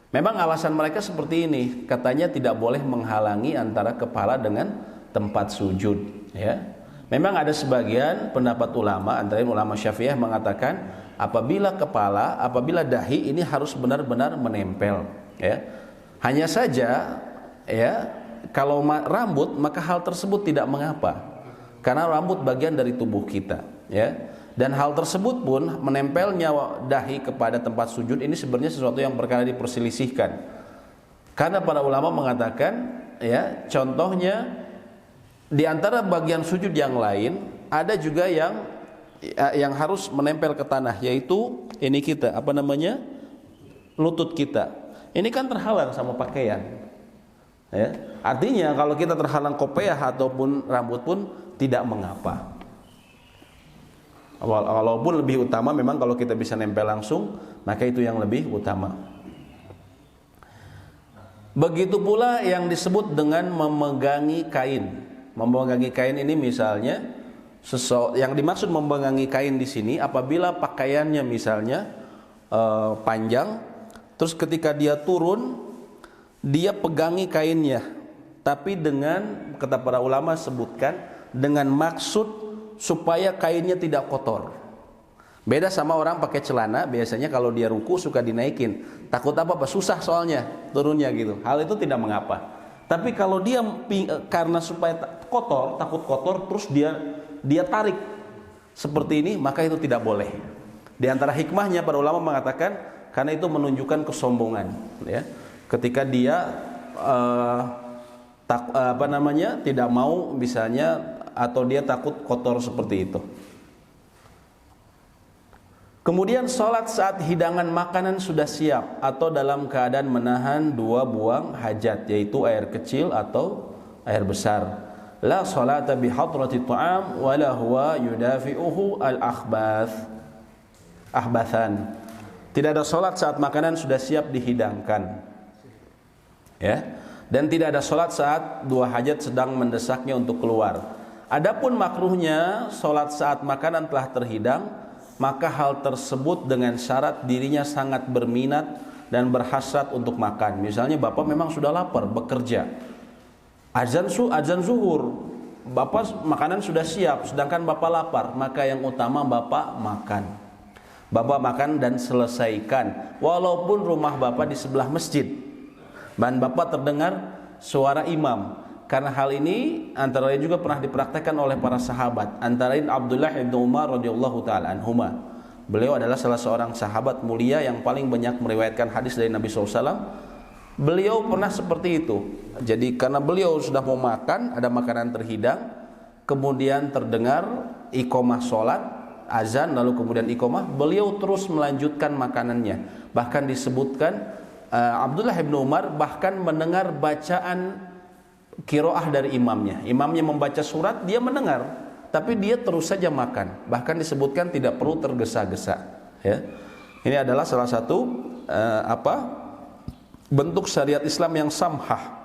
S2: Memang alasan mereka seperti ini, katanya tidak boleh menghalangi antara kepala dengan tempat sujud, ya. Memang ada sebagian pendapat ulama, antara ulama Syafi'iyah mengatakan apabila dahi ini harus benar-benar menempel, ya. Hanya saja, ya, kalau rambut maka hal tersebut tidak mengapa, karena rambut bagian dari tubuh kita, ya. Dan hal tersebut pun, menempelnya dahi kepada tempat sujud ini sebenarnya sesuatu yang perkara diperselisihkan. Karena para ulama mengatakan, ya, contohnya di antara bagian sujud yang lain ada juga yang harus menempel ke tanah, yaitu ini kita, lutut kita. Ini kan terhalang sama pakaian, ya. Artinya kalau kita terhalang kopiah ataupun rambut pun tidak mengapa. Walaupun lebih utama memang kalau kita bisa nempel langsung, maka itu yang lebih utama. Begitu pula yang disebut dengan memegangi kain. Memegangi kain ini misalnya yang dimaksud memegangi kain di sini apabila pakaiannya misalnya panjang, terus ketika dia turun dia pegangi kainnya, tapi dengan, kata para ulama sebutkan, dengan maksud supaya kainnya tidak kotor. Beda sama orang pakai celana, biasanya kalau dia ruku suka dinaikin, takut apa? Susah soalnya turunnya gitu. Hal itu tidak mengapa. Tapi kalau dia karena supaya takut kotor, terus dia tarik seperti ini, maka itu tidak boleh. Di antara hikmahnya para ulama mengatakan karena itu menunjukkan kesombongan, ya. Ketika dia tidak mau misalnya, atau dia takut kotor seperti itu. Kemudian sholat saat hidangan makanan sudah siap atau dalam keadaan menahan dua buang hajat, yaitu air kecil atau air besar. La sholata bi hadrati ta'am wa la huwa yudafi'uhu ahbathan. Tidak ada sholat saat makanan sudah siap dihidangkan, ya. Dan tidak ada sholat saat dua hajat sedang mendesaknya untuk keluar. Adapun makruhnya sholat saat makanan telah terhidang, maka hal tersebut dengan syarat dirinya sangat berminat dan berhasrat untuk makan. Misalnya bapak memang sudah lapar, bekerja, azan zuhur, bapak makanan sudah siap, sedangkan bapak lapar, maka yang utama bapak makan. Bapak makan dan selesaikan, walaupun rumah bapak di sebelah masjid dan bapak terdengar suara imam. Karena hal ini antara lain juga pernah dipraktekkan oleh para sahabat, antara lain Abdullah bin Umar radhiyallahu taala anhuma. Beliau adalah salah seorang sahabat mulia yang paling banyak meriwayatkan hadis dari Nabi SAW. Beliau pernah seperti itu. Jadi karena beliau sudah mau makan, ada makanan terhidang, kemudian terdengar iqamah sholat, azan, lalu kemudian iqamah, beliau terus melanjutkan makanannya. Bahkan disebutkan Abdullah bin Umar bahkan mendengar bacaan qiraah dari imamnya. Imamnya membaca surat, dia mendengar, tapi dia terus saja makan. Bahkan disebutkan tidak perlu tergesa-gesa, ya. Ini adalah salah satu bentuk syariat Islam yang samhah,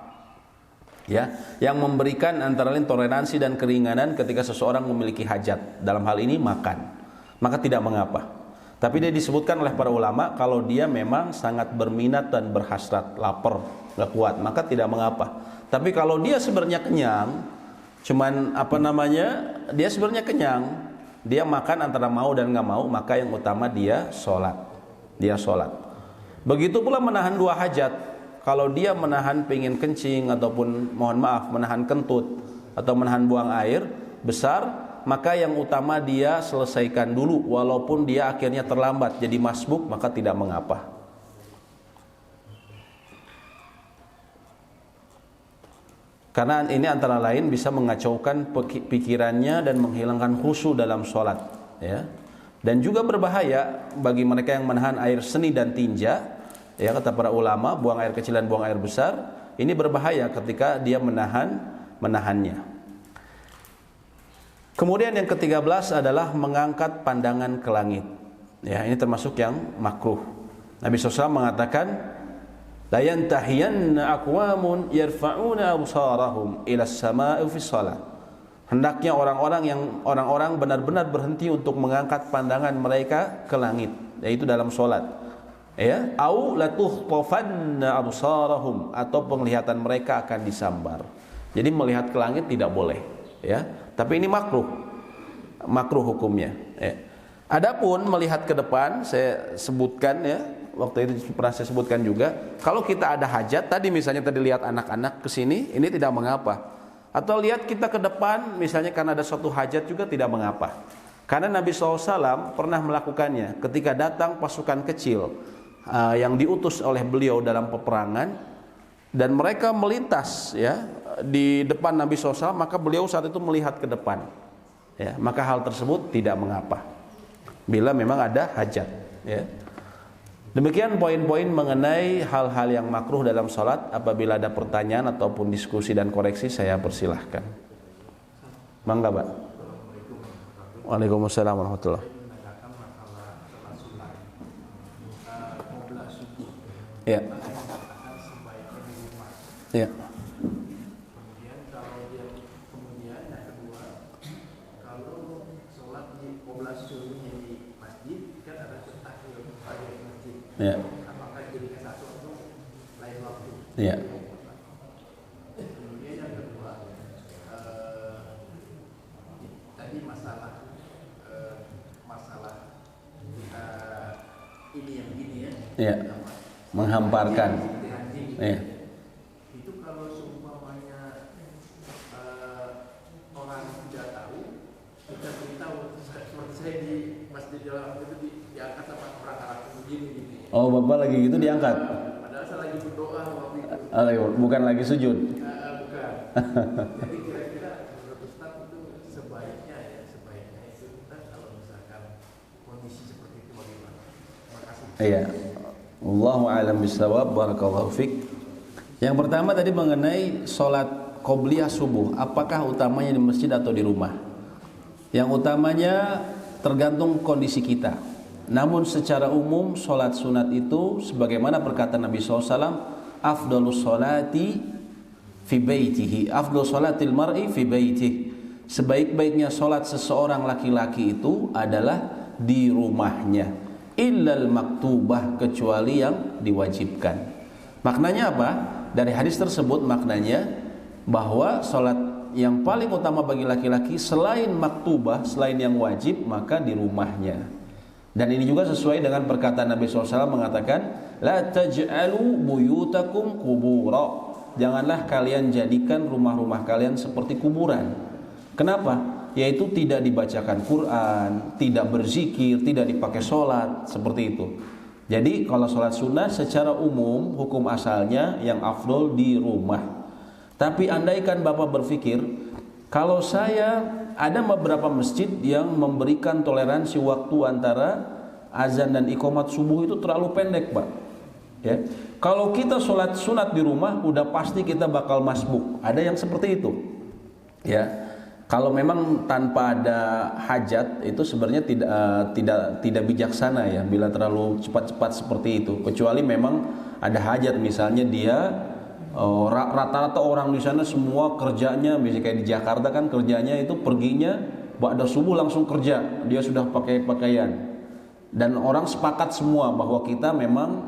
S2: ya, yang memberikan antara lain toleransi dan keringanan ketika seseorang memiliki hajat, dalam hal ini makan, maka tidak mengapa. Tapi dia disebutkan oleh para ulama kalau dia memang sangat berminat dan berhasrat, lapar, nggak kuat, maka tidak mengapa. Tapi kalau dia sebenarnya kenyang, cuman dia sebenarnya kenyang, dia makan antara mau dan nggak mau, maka yang utama dia sholat. Begitu pula menahan dua hajat. Kalau dia menahan pengen kencing ataupun menahan kentut atau menahan buang air besar, maka yang utama dia selesaikan dulu, walaupun dia akhirnya terlambat jadi masbuk, maka tidak mengapa. Karena ini antara lain bisa mengacaukan pikirannya dan menghilangkan khusyuk dalam sholat, ya. Dan juga berbahaya bagi mereka yang menahan air seni dan tinja, ya, kata para ulama, buang air kecil dan buang air besar, ini berbahaya ketika dia menahannya. Kemudian yang ke-13 adalah mengangkat pandangan ke langit. Ya, ini termasuk yang makruh. Nabi SAW mengatakan, la yantahiyanna aqwamun yarfa'una absarahum ila as-sama'i fi shalah. Hendaknya orang-orang benar-benar berhenti untuk mengangkat pandangan mereka ke langit, yaitu dalam salat. Ya, au latukhtafanna absarahum, atau penglihatan mereka akan disambar. Jadi melihat ke langit tidak boleh, ya. Tapi ini makruh hukumnya. Ya. Adapun melihat ke depan, saya sebutkan, ya, waktu itu pernah saya sebutkan juga. Kalau kita ada hajat, tadi misalnya lihat anak-anak ke sini, ini tidak mengapa. Atau lihat kita ke depan, misalnya karena ada suatu hajat juga tidak mengapa. Karena Nabi SAW pernah melakukannya ketika datang pasukan kecil yang diutus oleh beliau dalam peperangan, dan mereka melintas, ya, di depan Nabi SAW, maka beliau saat itu melihat ke depan, ya, maka hal tersebut tidak mengapa bila memang ada hajat, ya. Demikian poin-poin mengenai hal-hal yang makruh dalam salat. Apabila ada pertanyaan ataupun diskusi dan koreksi, saya persilahkan. Mangga, Pak. Waalaikumsalam warahmatullahi. Ya. Ya.
S4: Kemudian kalau dia yang kedua, kalau sholat di qobla sunnahnya di masjid, kan ada tahiyat di masjid.
S2: Ya.
S4: Apakah jadinya satu atau lain waktu?
S2: Ya.
S4: Kemudian yang kedua, tadi masalah ini yang begini, ya.
S2: Ya. Menghamparkan. Ya.
S4: Itu kalau seumpamanya orang tidak tahu, kita beritahu, seperti saya di masjid dalam itu diangkat sama orang Arab begini gitu.
S2: Oh, Bapak lagi gitu diangkat?
S4: Padahal saya lagi berdoa waktu itu.
S2: Bukan lagi sujud?
S4: Bukan. Jadi kira-kira menurut Ustaz itu sebaiknya itu kita kalau misalkan kondisi seperti itu bagaimana? Terima kasih.
S2: Iya. Wallahu a'lam bishawab. Barakallahu fik. Yang pertama tadi mengenai sholat qobliyah subuh, apakah utamanya di masjid atau di rumah? Yang utamanya tergantung kondisi kita. Namun secara umum sholat sunat itu sebagaimana perkataan Nabi SAW, afdalus sholati fi baitihi, afdalus sholatil mar'i fi baitihi. Sebaik-baiknya sholat seseorang laki-laki itu adalah di rumahnya, illal maktubah, kecuali yang diwajibkan. Maknanya apa? Dari hadis tersebut maknanya bahwa sholat yang paling utama bagi laki-laki selain maktubah, selain yang wajib, maka di rumahnya. Dan ini juga sesuai dengan perkataan Nabi SAW mengatakan, la taj'alu buyutakum qubura, janganlah kalian jadikan rumah-rumah kalian seperti kuburan. Kenapa? Yaitu tidak dibacakan Quran, tidak berzikir, tidak dipakai sholat, seperti itu. Jadi kalau sholat sunnah secara umum hukum asalnya yang afdol di rumah. Tapi andaikan Bapak berpikir, kalau saya ada beberapa masjid yang memberikan toleransi waktu antara azan dan iqamat subuh itu terlalu pendek, Pak. Ya. Kalau kita sholat sunat di rumah, udah pasti kita bakal masbuk. Ada yang seperti itu. Ya. Kalau memang tanpa ada hajat itu sebenarnya tidak bijaksana ya bila terlalu cepat-cepat seperti itu. Kecuali memang ada hajat, misalnya dia rata-rata orang di sana semua kerjanya, misalnya kayak di Jakarta kan kerjanya itu perginya ba'da subuh langsung kerja, dia sudah pakai pakaian, dan orang sepakat semua bahwa kita memang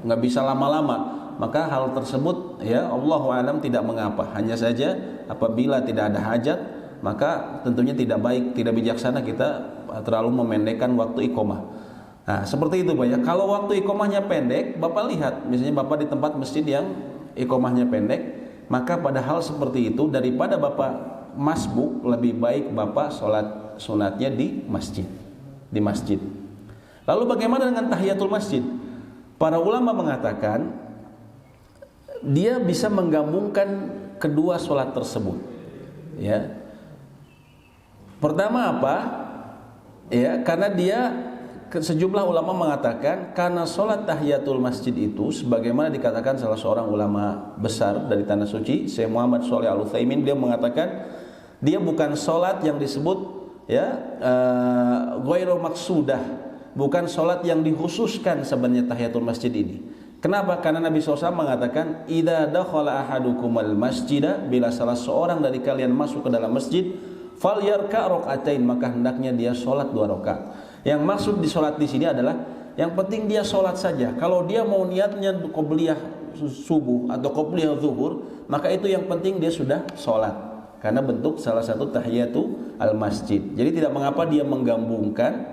S2: nggak bisa lama-lama, maka hal tersebut ya Allahu a'lam tidak mengapa. Hanya saja apabila tidak ada hajat, maka tentunya tidak baik, tidak bijaksana kita terlalu memendekkan waktu iqamah. Nah, seperti itu Pak ya. Kalau waktu iqamahnya pendek, Bapak lihat, misalnya Bapak di tempat masjid yang iqamahnya pendek, maka pada hal seperti itu daripada Bapak masbuk, lebih baik Bapak sholat sunatnya di masjid. Lalu bagaimana dengan tahiyatul masjid? Para ulama mengatakan dia bisa menggabungkan kedua sholat tersebut. Ya. Pertama apa? Ya, karena sejumlah ulama mengatakan karena sholat tahiyatul masjid itu sebagaimana dikatakan salah seorang ulama besar dari Tanah Suci, Syekh Muhammad Shalih Al-Utsaimin, dia mengatakan dia bukan sholat yang disebut ghairu maksudah, bukan sholat yang dikhususkan sebenarnya tahiyatul masjid ini. Kenapa? Karena Nabi SAW mengatakan idza dakhala ahadukumal masjidah, bila salah seorang dari kalian masuk ke dalam masjid, falyarka rakaatain, maka hendaknya dia sholat 2 rakaat. Yang maksud di sholat di sini adalah yang penting dia sholat saja. Kalau dia mau niatnya qobliyah subuh atau qobliyah zuhur, maka itu yang penting dia sudah sholat, karena bentuk salah satu tahiyatu al masjid. Jadi tidak mengapa dia menggabungkan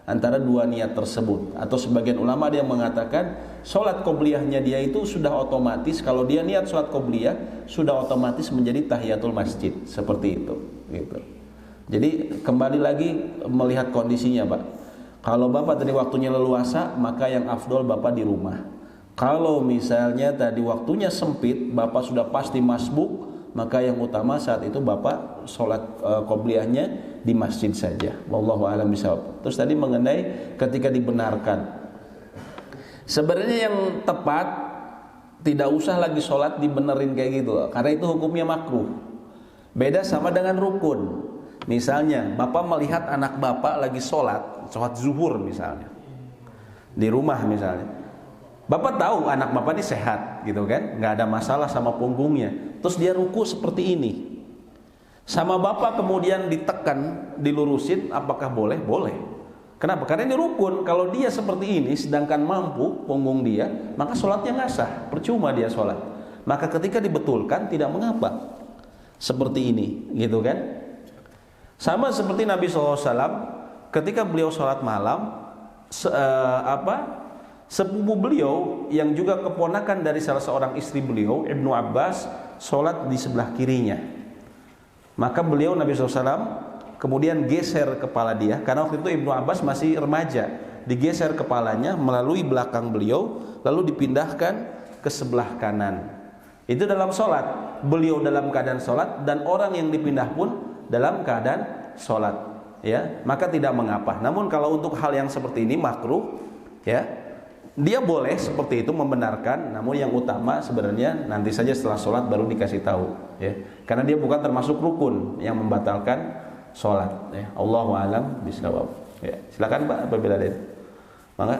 S2: antara dua niat tersebut. Atau sebagian ulama dia mengatakan sholat qobliyahnya dia itu sudah otomatis, kalau dia niat sholat qobliyah sudah otomatis menjadi tahiyatul masjid, seperti itu gitu. Jadi kembali lagi melihat kondisinya Pak. Kalau Bapak tadi waktunya leluasa, maka yang afdol Bapak di rumah. Kalau misalnya tadi waktunya sempit, Bapak sudah pasti masbuk, maka yang utama saat itu Bapak sholat qobliyahnya di masjid saja. Wallahu a'lam bishawab. Terus tadi mengenai ketika dibenarkan, sebenarnya yang tepat tidak usah lagi sholat dibenerin kayak gitu, karena itu hukumnya makruh. Beda sama dengan rukun. Misalnya Bapak melihat anak Bapak lagi sholat zuhur misalnya di rumah misalnya, Bapak tahu anak Bapak ini sehat gitu kan, nggak ada masalah sama punggungnya, terus dia ruku seperti ini, sama Bapak kemudian ditekan, dilurusin, apakah boleh? Boleh. Kenapa? Karena ini rukun. Kalau dia seperti ini sedangkan mampu punggung dia, maka sholatnya nggak sah, percuma dia sholat. Maka ketika dibetulkan tidak mengapa seperti ini gitu kan. Sama seperti Nabi SAW ketika beliau sholat malam, sepupu beliau yang juga keponakan dari salah seorang istri beliau, Ibnu Abbas, sholat di sebelah kirinya. Maka beliau Nabi SAW kemudian geser kepala dia, karena waktu itu Ibnu Abbas masih remaja, digeser kepalanya melalui belakang beliau, lalu dipindahkan ke sebelah kanan. Itu dalam sholat, beliau dalam keadaan sholat dan orang yang dipindah pun dalam keadaan sholat, ya, maka tidak mengapa. Namun kalau untuk hal yang seperti ini makruh, ya, dia boleh seperti itu membenarkan. Namun yang utama sebenarnya nanti saja setelah sholat baru dikasih tahu, ya, karena dia bukan termasuk rukun yang membatalkan sholat. Ya. Allahu a'lam bishawab. Ya, silakan Pak apabila ada. Maka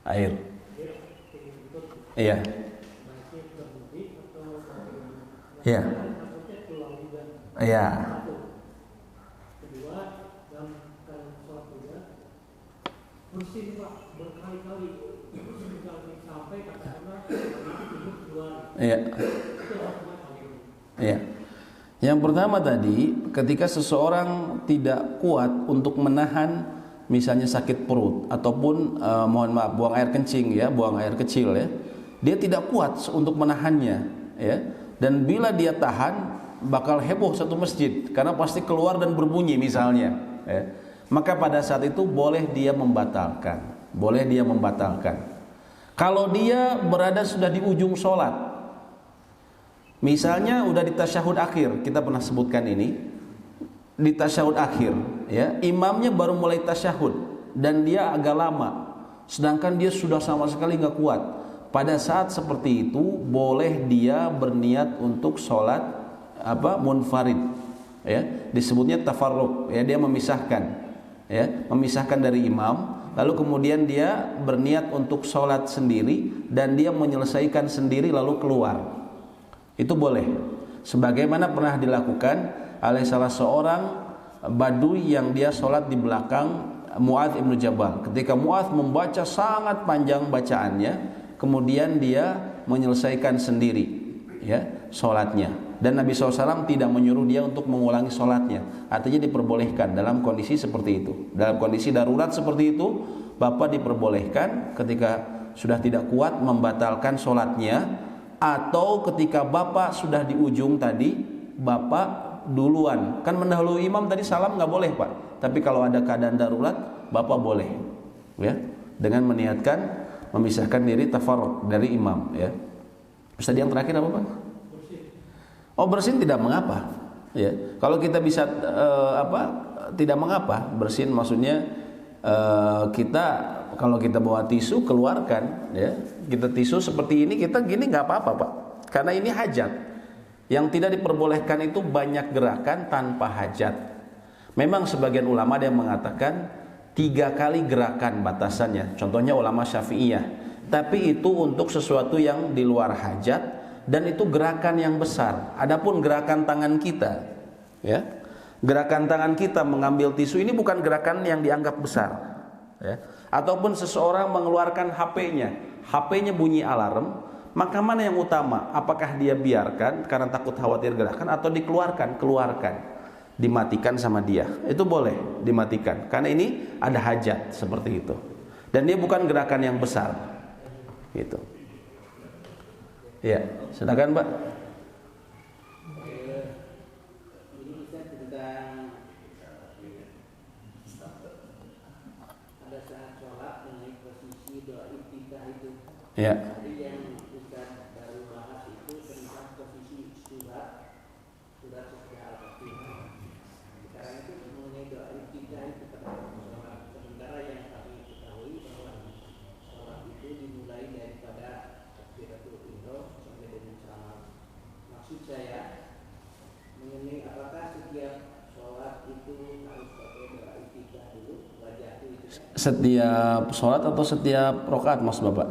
S2: air. Iya. Iya. Iya. Iya. Iya. Yang pertama tadi, ketika seseorang tidak kuat untuk menahan misalnya sakit perut ataupun mohon maaf buang air kencing ya, buang air kecil ya, dia tidak kuat untuk menahannya ya, dan bila dia tahan bakal heboh satu masjid karena pasti keluar dan berbunyi misalnya ya. Maka pada saat itu boleh dia membatalkan, kalau dia berada sudah di ujung sholat, misalnya udah di tasyahud akhir, kita pernah sebutkan ini, di tasyahud akhir ya, imamnya baru mulai tasyahud dan dia agak lama, sedangkan dia sudah sama sekali nggak kuat. Pada saat seperti itu boleh dia berniat untuk sholat munfarid ya, disebutnya tafarruq, ya, dia memisahkan, ya, memisahkan dari imam, lalu kemudian dia berniat untuk sholat sendiri dan dia menyelesaikan sendiri lalu keluar. Itu boleh, sebagaimana pernah dilakukan oleh salah seorang badui yang dia sholat di belakang Mu'adz ibn Jabal. Ketika Mu'adz membaca sangat panjang bacaannya, kemudian dia menyelesaikan sendiri, ya, sholatnya. Dan Nabi SAW tidak menyuruh dia untuk mengulangi sholatnya. Artinya diperbolehkan dalam kondisi seperti itu. Dalam kondisi darurat seperti itu, bapak diperbolehkan ketika sudah tidak kuat membatalkan sholatnya, atau ketika bapak sudah di ujung tadi, bapak duluan. Kan mendahului imam tadi salam nggak boleh, Pak. Tapi kalau ada keadaan darurat, bapak boleh, ya, dengan meniatkan memisahkan diri tafarruq dari imam, ya. Ustaz, yang terakhir apa, Pak? Oh, bersin tidak mengapa, ya. Kalau kita bisa tidak mengapa bersin, maksudnya kita kalau kita bawa tisu keluarkan, ya, kita tisu seperti ini, kita gini nggak apa-apa, Pak, karena ini hajat. Yang tidak diperbolehkan itu banyak gerakan tanpa hajat. Memang sebagian ulama ada yang mengatakan 3 kali gerakan batasannya, contohnya ulama Syafi'iyah, tapi itu untuk sesuatu yang di luar hajat. Dan itu gerakan yang besar. Adapun gerakan tangan kita, ya, gerakan tangan kita mengambil tisu ini bukan gerakan yang dianggap besar, ya. Ataupun seseorang mengeluarkan HP-nya bunyi alarm, maka mana yang utama? Apakah dia biarkan karena takut khawatir gerakan, atau keluarkan, dimatikan sama dia? Itu boleh dimatikan, karena ini ada hajat seperti itu. Dan dia bukan gerakan yang besar, gitu. Ya, silakan, Mbak.
S5: Ini bisa tentang pada saat sholat mengenai posisi doa iftitah itu.
S2: Ya.
S5: Tadi yang Ustaz baru bahas itu tentang posisi surat sesudah Al-Fatihah. Sekarang itu mengenai doa iftitah itu pada sholat. Sementara yang kami ketahui bahwa sholat itu dimulai daripada takbiratul ihram sampai dengan salam. Maksud saya mengenai apakah setiap sholat itu harus pakai doa iftitah dulu, wajah itu kan?
S2: Setiap sholat atau setiap rakaat, Mas Bapak?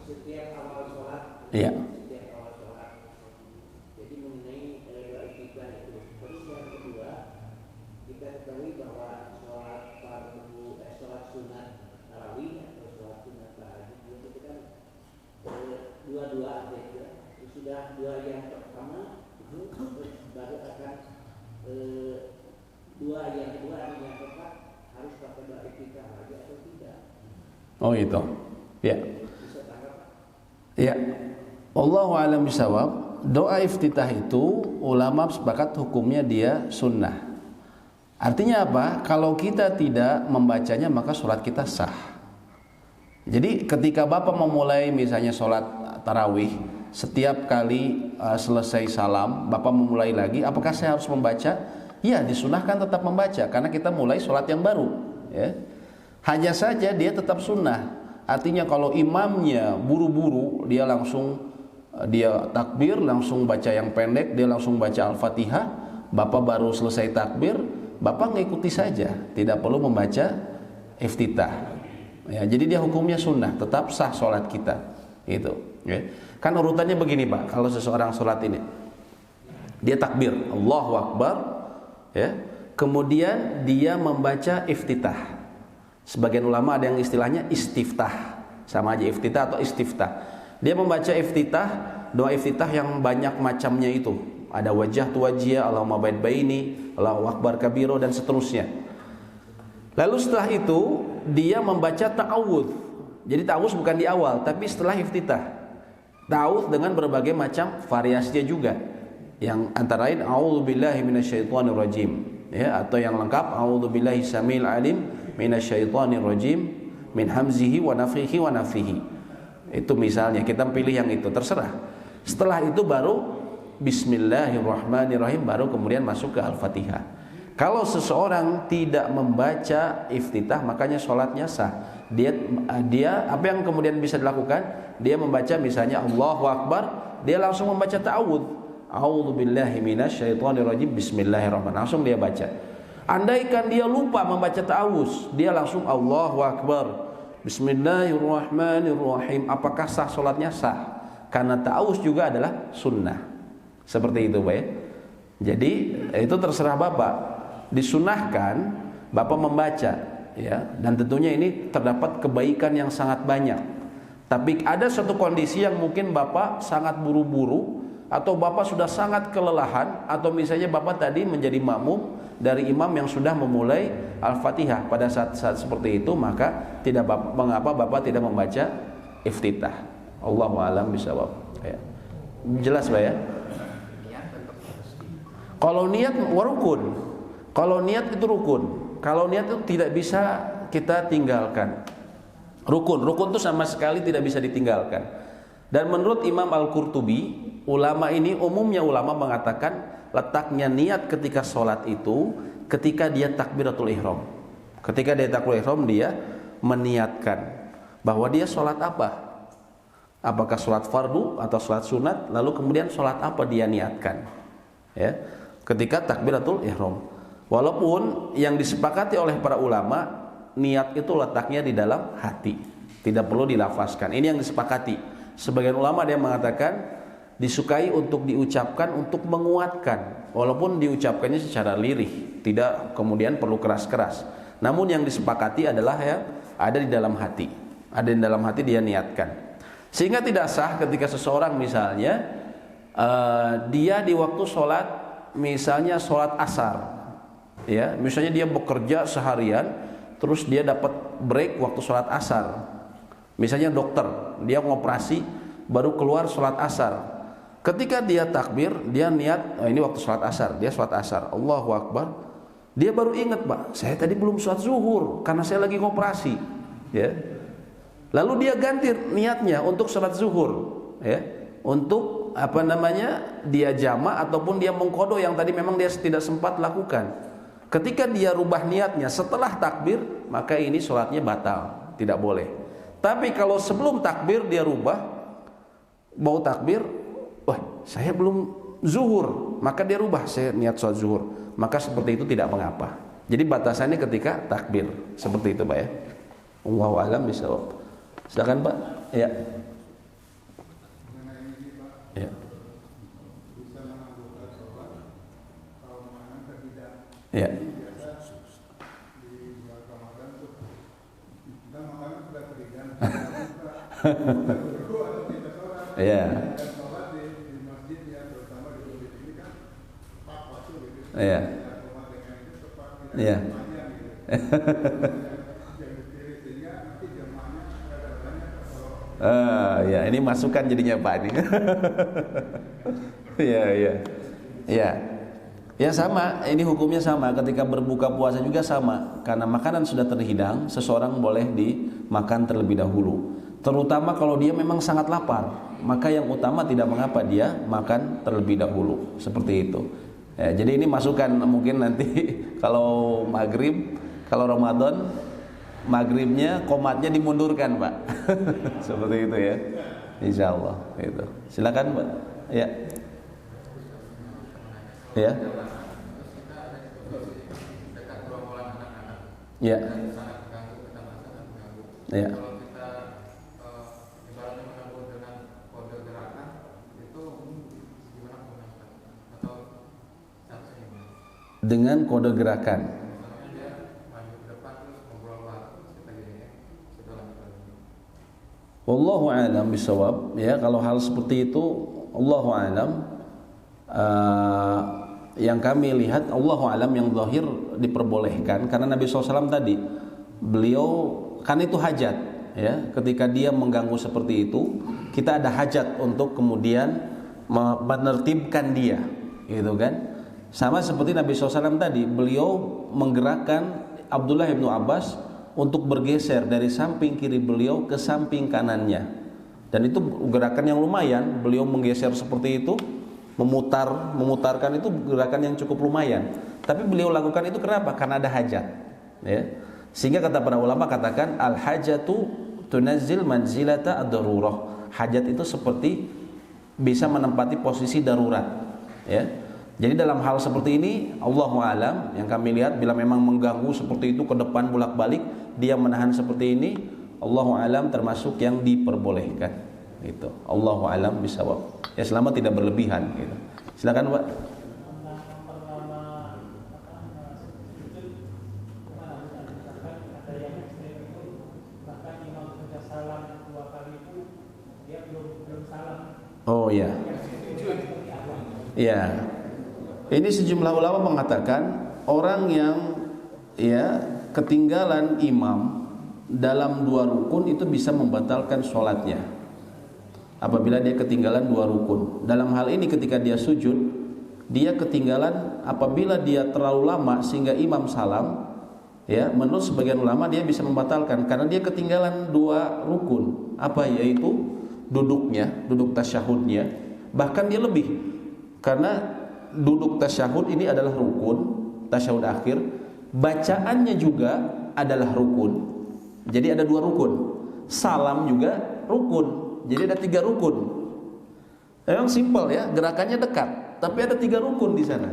S5: Setiap awal sholat.
S2: Iya.
S5: Setiap awal sholat. Jadi mengenai doa iftitah itu. Terus yang kedua, kita ketahui bahwa sholat sunat tarawih atau sholat sunat tahajud itu kan dua aja. Sudah dua yang pertama itu baru akan dua yang kedua yang keempat harus pakai doa iftitah lagi atau tidak?
S2: Oh, itu. Ya.
S5: Bisa tangkap?
S2: Ya. Wallahu a'lam bishawab. Doa iftitah itu ulama sepakat hukumnya dia sunnah. Artinya apa? Kalau kita tidak membacanya maka sholat kita sah. Jadi ketika Bapak memulai misalnya sholat tarawih, setiap kali selesai salam Bapak memulai lagi, apakah saya harus membaca? Ya, disunahkan tetap membaca karena kita mulai sholat yang baru, ya. Hanya saja dia tetap sunnah. Artinya kalau imamnya buru-buru, dia takbir langsung baca yang pendek, dia langsung baca Al-Fatihah, Bapak baru selesai takbir, Bapak ngikuti saja, tidak perlu membaca iftitah. Ya, jadi dia hukumnya sunnah, tetap sah sholat kita, gitu. Ya. Kan urutannya begini, Pak. Kalau seseorang sholat ini, dia takbir, Allahu Akbar, ya. Kemudian dia membaca iftitah. Sebagian ulama ada yang istilahnya istiftah, sama aja iftitah atau istiftah. Dia membaca iftitah, doa iftitah yang banyak macamnya itu. Ada wajah tu wajiyah, Allahumma ba'id baini, Allahu Akbar kabiro, dan seterusnya. Lalu setelah itu dia membaca ta'awudz. Jadi ta'awudz bukan di awal, tapi setelah iftitah. Ta'awudz dengan berbagai macam variasinya juga. Yang antara lain a'udzubillahi minasyaitonirrajim, ya, atau yang lengkap a'udzubillahi samil alim minasyaitonirrajim min hamzihi wa nafthihi wa nafthihi. Itu misalnya kita pilih yang itu, terserah. Setelah itu baru bismillahirrahmanirrahim, baru kemudian masuk ke Al-Fatihah. Kalau seseorang tidak membaca iftitah, makanya sholatnya sah. Dia apa yang kemudian bisa dilakukan? Dia membaca misalnya Allahu Akbar, dia langsung membaca ta'awudz. a'udzubillahi minasyaitonirrajim, bismillahirrahmanirrahim, langsung dia baca. Andaikan dia lupa membaca ta'awuz, dia langsung Allahu Akbar, bismillahirrahmanirrahim, apakah sah sholatnya? Sah, karena ta'awuz juga adalah sunnah. Seperti itu, Pak ya. Jadi itu terserah Bapak. Disunahkan Bapak membaca, ya, dan tentunya ini terdapat kebaikan yang sangat banyak. Tapi ada satu kondisi yang mungkin Bapak sangat buru-buru, atau Bapak sudah sangat kelelahan, atau misalnya Bapak tadi menjadi makmum dari imam yang sudah memulai Al-Fatihah. Pada saat seperti itu, maka tidak mengapa Bapak tidak membaca iftitah. Allahu a'lam bishawab. Ya. Jelas Pak ya? Kalau niat rukun. Kalau niat itu rukun. Kalau niat itu tidak bisa kita tinggalkan. Rukun itu sama sekali tidak bisa ditinggalkan. Dan menurut Imam Al-Qurtubi, ulama ini umumnya ulama mengatakan letaknya niat ketika sholat itu ketika dia takbiratul ihram. Ketika dia takbiratul ihram, dia meniatkan bahwa dia sholat apa, apakah sholat fardu atau sholat sunat, lalu kemudian sholat apa dia niatkan, ya, ketika takbiratul ihram. Walaupun yang disepakati oleh para ulama, niat itu letaknya di dalam hati, tidak perlu dilafazkan. Ini yang disepakati. Sebagian ulama dia mengatakan disukai untuk diucapkan, untuk menguatkan, walaupun diucapkannya secara lirih, tidak kemudian perlu keras-keras. Namun yang disepakati adalah ya ada di dalam hati, ada di dalam hati dia niatkan. Sehingga tidak sah ketika seseorang misalnya dia di waktu sholat, misalnya sholat asar, ya, misalnya dia bekerja seharian, terus dia dapat break waktu sholat asar. Misalnya dokter, dia ngoperasi baru keluar sholat asar. Ketika dia takbir, dia niat, ini waktu sholat asar, dia sholat asar, Allahu Akbar. Dia baru ingat, Pak, saya tadi belum sholat zuhur karena saya lagi ngoperasi, ya. Lalu dia ganti niatnya untuk sholat zuhur, ya, untuk dia jama ataupun dia mengqadha yang tadi memang dia tidak sempat lakukan. Ketika dia rubah niatnya setelah takbir, maka ini sholatnya batal, tidak boleh. Tapi kalau sebelum takbir dia rubah, mau takbir, wah saya belum zuhur, maka dia rubah, saya niat sholat zuhur, maka seperti itu tidak mengapa. Jadi batasannya ketika takbir, seperti itu Pak ya. Wallahu a'lam bishawab. Silakan Pak. Ya. Ya. Ya. Ya. Ya. Ya. Ya, ini masukan jadinya Pak ini. Ya. Ya sama, ini hukumnya sama. Ketika berbuka puasa juga sama. Karena makanan sudah terhidang, seseorang boleh dimakan terlebih dahulu. Terutama kalau dia memang sangat lapar, maka yang utama tidak mengapa dia makan terlebih dahulu. Seperti itu. Ya, jadi ini masukan, mungkin nanti kalau maghrib, kalau Ramadan maghribnya komatnya dimundurkan Pak. Seperti itu ya. Insyaallah itu. Silakan Pak. Ya. Ya. Ya. Ya. Dengan kode gerakan. Wallahu a'lam bishawab. Ya, kalau hal seperti itu Allahu a'lam. Yang kami lihat Allahu a'lam, yang zahir diperbolehkan karena Nabi SAW tadi beliau kan itu hajat, ya, ketika dia mengganggu seperti itu kita ada hajat untuk kemudian menertibkan dia, gitu kan. Sama seperti Nabi SAW tadi, beliau menggerakkan Abdullah bin Abbas untuk bergeser dari samping kiri beliau ke samping kanannya, dan itu gerakan yang lumayan. Beliau menggeser seperti itu, memutarkan itu gerakan yang cukup lumayan. Tapi beliau lakukan itu kenapa? Karena ada hajat, ya. Sehingga kata para ulama katakan al hajatu tunazzil manzilata ad-darurah. Hajat itu seperti bisa menempati posisi darurat. Ya. Jadi dalam hal seperti ini, Allahu a'lam, yang kami lihat bila memang mengganggu seperti itu ke depan bolak-balik, dia menahan seperti ini, Allahu a'lam termasuk yang diperbolehkan. Gitu. Allahu a'lam bisawab. Ya selama tidak berlebihan. Gitu. Silakan Pak. Oh ya. Ya. Ini sejumlah ulama mengatakan orang yang ya ketinggalan imam dalam 2 rukun itu bisa membatalkan sholatnya. Apabila dia ketinggalan 2 rukun. Dalam hal ini ketika dia sujud, dia ketinggalan apabila dia terlalu lama sehingga imam salam, ya menurut sebagian ulama dia bisa membatalkan karena dia ketinggalan 2 rukun. Apa yaitu duduknya, duduk tasyahudnya, bahkan dia lebih, karena duduk tasyahud ini adalah rukun, tasyahud akhir, bacaannya juga adalah rukun. Jadi ada 2 rukun, salam juga rukun, jadi ada 3 rukun. Memang simpel ya, gerakannya dekat, tapi ada 3 rukun di sana.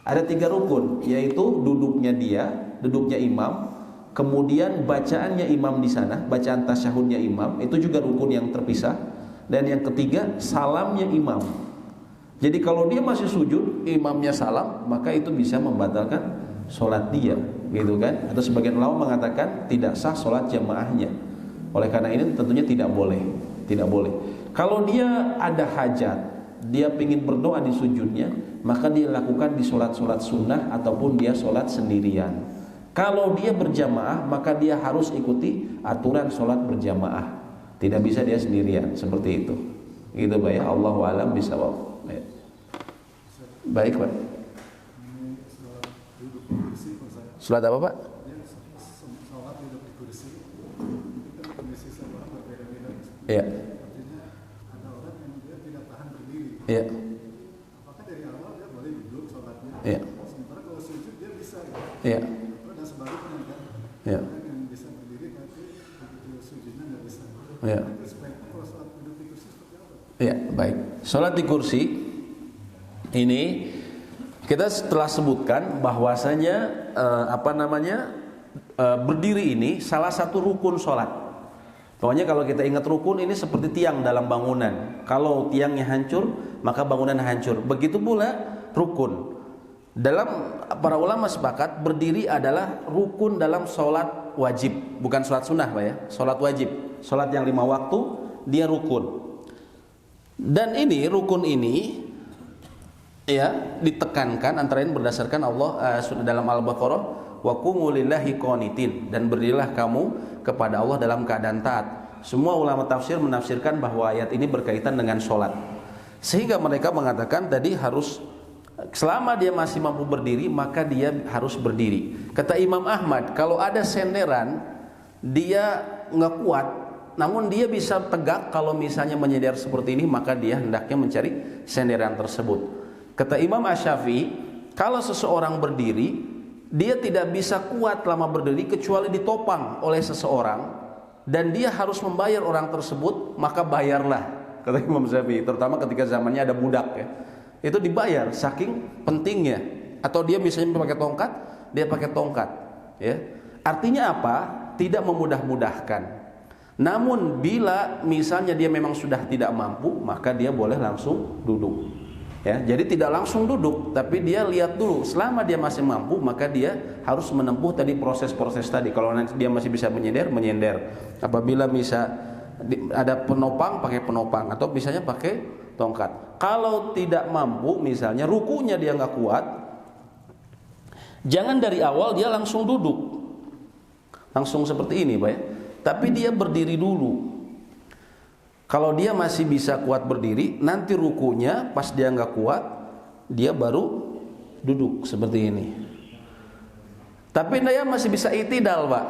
S2: Ada 3 rukun, yaitu duduknya dia, duduknya imam, kemudian bacaannya imam di sana, bacaan tasyahudnya imam, itu juga rukun yang terpisah. Dan yang ketiga, salamnya imam. Jadi kalau dia masih sujud, imamnya salam, maka itu bisa membatalkan sholat dia, gitu kan? Atau sebagian ulama mengatakan tidak sah sholat jamaahnya. Oleh karena ini tentunya tidak boleh, tidak boleh. Kalau dia ada hajat, dia ingin berdoa di sujudnya, maka dia lakukan di sholat-sholat sunnah ataupun dia sholat sendirian. Kalau dia berjamaah, maka dia harus ikuti aturan sholat berjamaah. Tidak bisa dia sendirian, seperti itu. Gitu Pak ya, Allahu a'lam bishawab. Baik Pak. Sholat apa Pak?
S6: Sholat duduk di kursi. Itu kan kondisi seorang berbeda-beda.
S2: Iya.
S6: Artinya ada orang yang dia tidak tahan berdiri.
S2: Iya.
S6: Apakah dari awal dia boleh duduk sholatnya?
S2: Iya.
S6: Sementara kalau sujud dia bisa.
S2: Iya.
S6: Dan sebaliknya kan.
S2: Iya.
S6: Yang bisa berdiri tapi begitu sujudnya nggak bisa.
S2: Iya.
S6: Itu sebaiknya kalau sholat duduk di kursi seperti apa?
S2: Iya, baik. Sholat di kursi ini kita setelah sebutkan bahwasanya berdiri ini salah satu rukun sholat. Pokoknya kalau kita ingat rukun ini seperti tiang dalam bangunan. Kalau tiangnya hancur, maka bangunan hancur. Begitu pula rukun. Dalam para ulama sepakat berdiri adalah rukun dalam sholat wajib, bukan sholat sunnah Pak ya. Sholat wajib, sholat yang 5 waktu dia rukun. Dan ini rukun ini ya ditekankan antara lain berdasarkan Allah dalam Al-Baqarah, wa qumu lillahi qanitin, dan berdirilah kamu kepada Allah dalam keadaan taat. Semua ulama tafsir menafsirkan bahwa ayat ini berkaitan dengan sholat, sehingga mereka mengatakan tadi harus selama dia masih mampu berdiri maka dia harus berdiri. Kata Imam Ahmad, kalau ada senderan dia nggak kuat namun dia bisa tegak, kalau misalnya menyender seperti ini maka dia hendaknya mencari senderan tersebut. Kata Imam Asy-Syafi'i, kalau seseorang berdiri, dia tidak bisa kuat lama berdiri kecuali ditopang oleh seseorang dan dia harus membayar orang tersebut, maka bayarlah. Kata Imam Syafi'i, terutama ketika zamannya ada budak ya. Itu dibayar saking pentingnya. Atau dia misalnya pakai tongkat, dia pakai tongkat ya. Artinya apa? Tidak memudah-mudahkan. Namun bila misalnya dia memang sudah tidak mampu, maka dia boleh langsung duduk. Ya, jadi tidak langsung duduk, tapi dia lihat dulu. Selama dia masih mampu, maka dia harus menempuh tadi proses-proses tadi. Kalau nanti dia masih bisa menyender, menyender. Apabila bisa ada penopang, pakai penopang, atau misalnya pakai tongkat. Kalau tidak mampu, misalnya rukunya dia nggak kuat, jangan dari awal dia langsung duduk, langsung seperti ini, Pak ya. Tapi dia berdiri dulu. Kalau dia masih bisa kuat berdiri, nanti rukunya pas dia nggak kuat, dia baru duduk seperti ini. Tapi dia masih bisa i'tidal, Pak.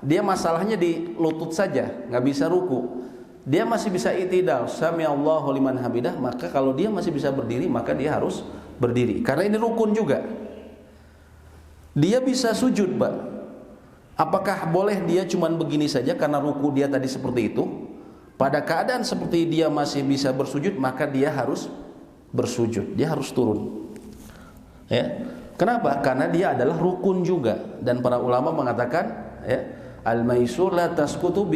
S2: Dia masalahnya di lutut saja, nggak bisa ruku. Dia masih bisa i'tidal, sami Allahu liman hamidah. Maka kalau dia masih bisa berdiri, maka dia harus berdiri. Karena ini rukun juga. Dia bisa sujud, Pak. Apakah boleh dia cuman begini saja karena ruku dia tadi seperti itu? Pada keadaan seperti dia masih bisa bersujud, maka dia harus bersujud, dia harus turun. Ya. Kenapa? Karena dia adalah rukun juga, dan para ulama mengatakan ya, al-maisur la tasqutu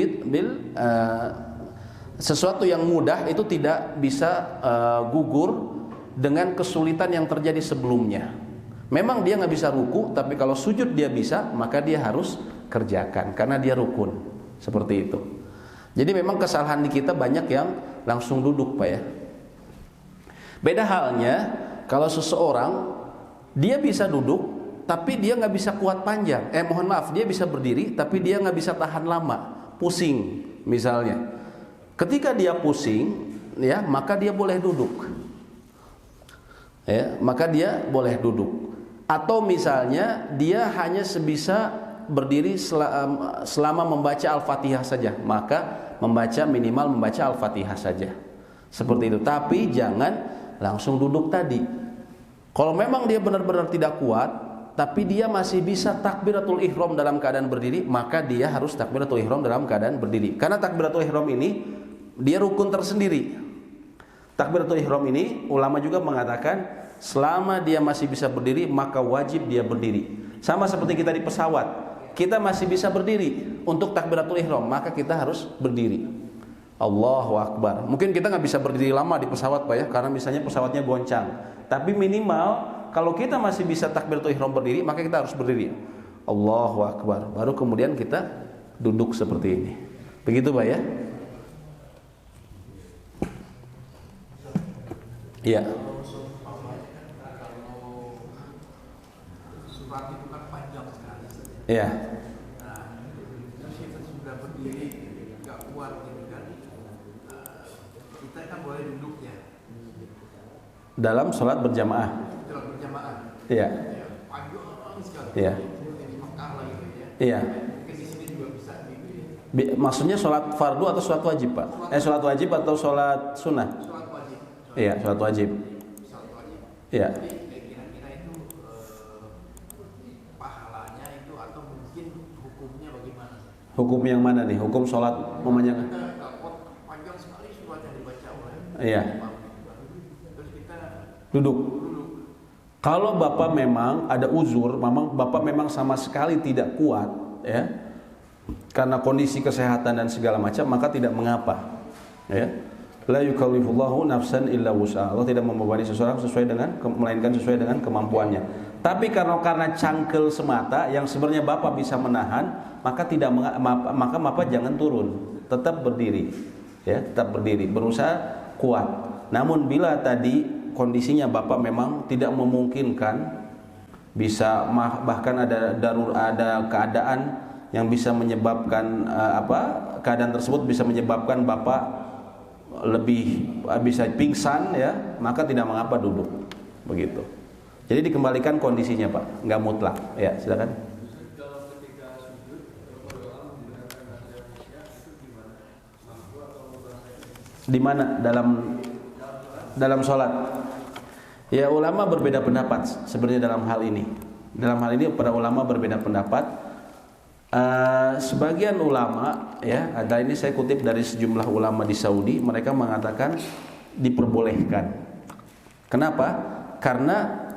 S2: sesuatu yang mudah itu tidak bisa gugur dengan kesulitan yang terjadi sebelumnya. Memang dia nggak bisa ruku, tapi kalau sujud dia bisa, maka dia harus kerjakan karena dia rukun. Seperti itu. Jadi memang kesalahan di kita banyak yang langsung duduk, Pak ya. Beda halnya kalau seseorang dia bisa duduk, tapi dia nggak bisa kuat panjang. Mohon maaf, dia bisa berdiri, tapi dia nggak bisa tahan lama, pusing misalnya. Ketika dia pusing, ya maka dia boleh duduk. Ya, maka dia boleh duduk. Atau misalnya dia hanya sebisa berdiri selama membaca Al-Fatihah saja, maka minimal membaca Al-Fatihah saja. Seperti itu. Tapi jangan langsung duduk tadi. Kalau memang dia benar-benar tidak kuat, tapi dia masih bisa takbiratul ihram dalam keadaan berdiri, maka dia harus takbiratul ihram dalam keadaan berdiri. Karena takbiratul ihram ini dia rukun tersendiri. Takbiratul ihram ini ulama juga mengatakan selama dia masih bisa berdiri, maka wajib dia berdiri. Sama seperti kita di pesawat, kita masih bisa berdiri untuk takbiratul ihram, maka kita harus berdiri. Allahu Akbar. Mungkin kita nggak bisa berdiri lama di pesawat, Pak ya, karena misalnya pesawatnya goncang. Tapi minimal kalau kita masih bisa takbiratul ihram berdiri, maka kita harus berdiri. Allahu Akbar. Baru kemudian kita duduk seperti ini. Begitu, Pak ya? Iya.
S4: Surat itu kan panjang sekali.
S2: Iya.
S4: Nah, terus kita sudah berdiri nggak kuat gitu kan. Kita kan boleh duduk ya.
S2: Dalam sholat berjamaah.
S4: Sholat berjamaah.
S2: Iya.
S4: Panjang sekali.
S2: Iya.
S4: Di Mekah lagi ya.
S2: Iya.
S4: Mungkin di sini juga bisa gitu ya.
S2: Maksudnya sholat fardu atau sholat wajib, Pak? Sholat wajib atau sholat sunnah?
S4: Sholat wajib.
S2: Iya, sholat wajib.
S4: Sholat wajib.
S2: Iya.
S4: Jadi kira-kira itu pahalanya itu atau mungkin hukumnya bagaimana?
S2: Hukum yang mana nih? Hukum sholat memanjangkan?
S4: Panjang sekali surat yang dibaca oleh
S2: Iya.
S4: imam. Terus kita
S2: Duduk. Kalau Bapak memang ada uzur, Bapak memang sama sekali tidak kuat, ya, karena kondisi kesehatan dan segala macam, maka tidak mengapa, ya. La yukallifullahu nafsan illa wus'aha. Allah tidak membebani seseorang melainkan sesuai dengan kemampuannya. Tapi karena cangkel semata yang sebenarnya Bapak bisa menahan, maka Bapak jangan turun, tetap berdiri, ya, tetap berdiri, berusaha kuat. Namun bila tadi kondisinya Bapak memang tidak memungkinkan, bahkan ada keadaan yang bisa menyebabkan keadaan tersebut bisa menyebabkan Bapak bisa pingsan, ya, maka tidak mengapa duduk, begitu. Jadi dikembalikan kondisinya, Pak, nggak mutlak, ya, silakan. Di mana dalam sholat? Ya, ulama berbeda pendapat sebenarnya dalam hal ini. Dalam hal ini para ulama berbeda pendapat. Sebagian ulama, ya, ada ini saya kutip dari sejumlah ulama di Saudi, mereka mengatakan diperbolehkan. Kenapa? Karena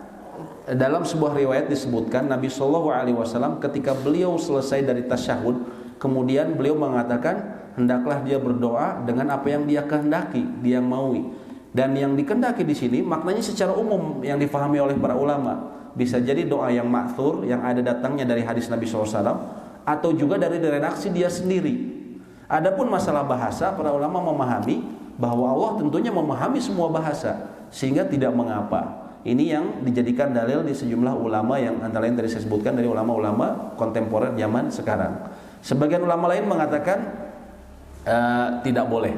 S2: dalam sebuah riwayat disebutkan Nabi Shallallahu Alaihi Wasallam ketika beliau selesai dari tasyahud, kemudian beliau mengatakan hendaklah dia berdoa dengan apa yang dia kehendaki, dia maui. Dan yang dikehendaki di sini maknanya secara umum yang difahami oleh para ulama. Bisa jadi doa yang ma'thur, yang ada datangnya dari hadis Nabi SAW, atau juga dari redaksi dia sendiri. Adapun masalah bahasa, para ulama memahami bahwa Allah tentunya memahami semua bahasa, sehingga tidak mengapa. Ini yang dijadikan dalil di sejumlah ulama yang antara lain tadi saya sebutkan dari ulama-ulama kontemporer zaman sekarang. Sebagian ulama lain mengatakan tidak boleh.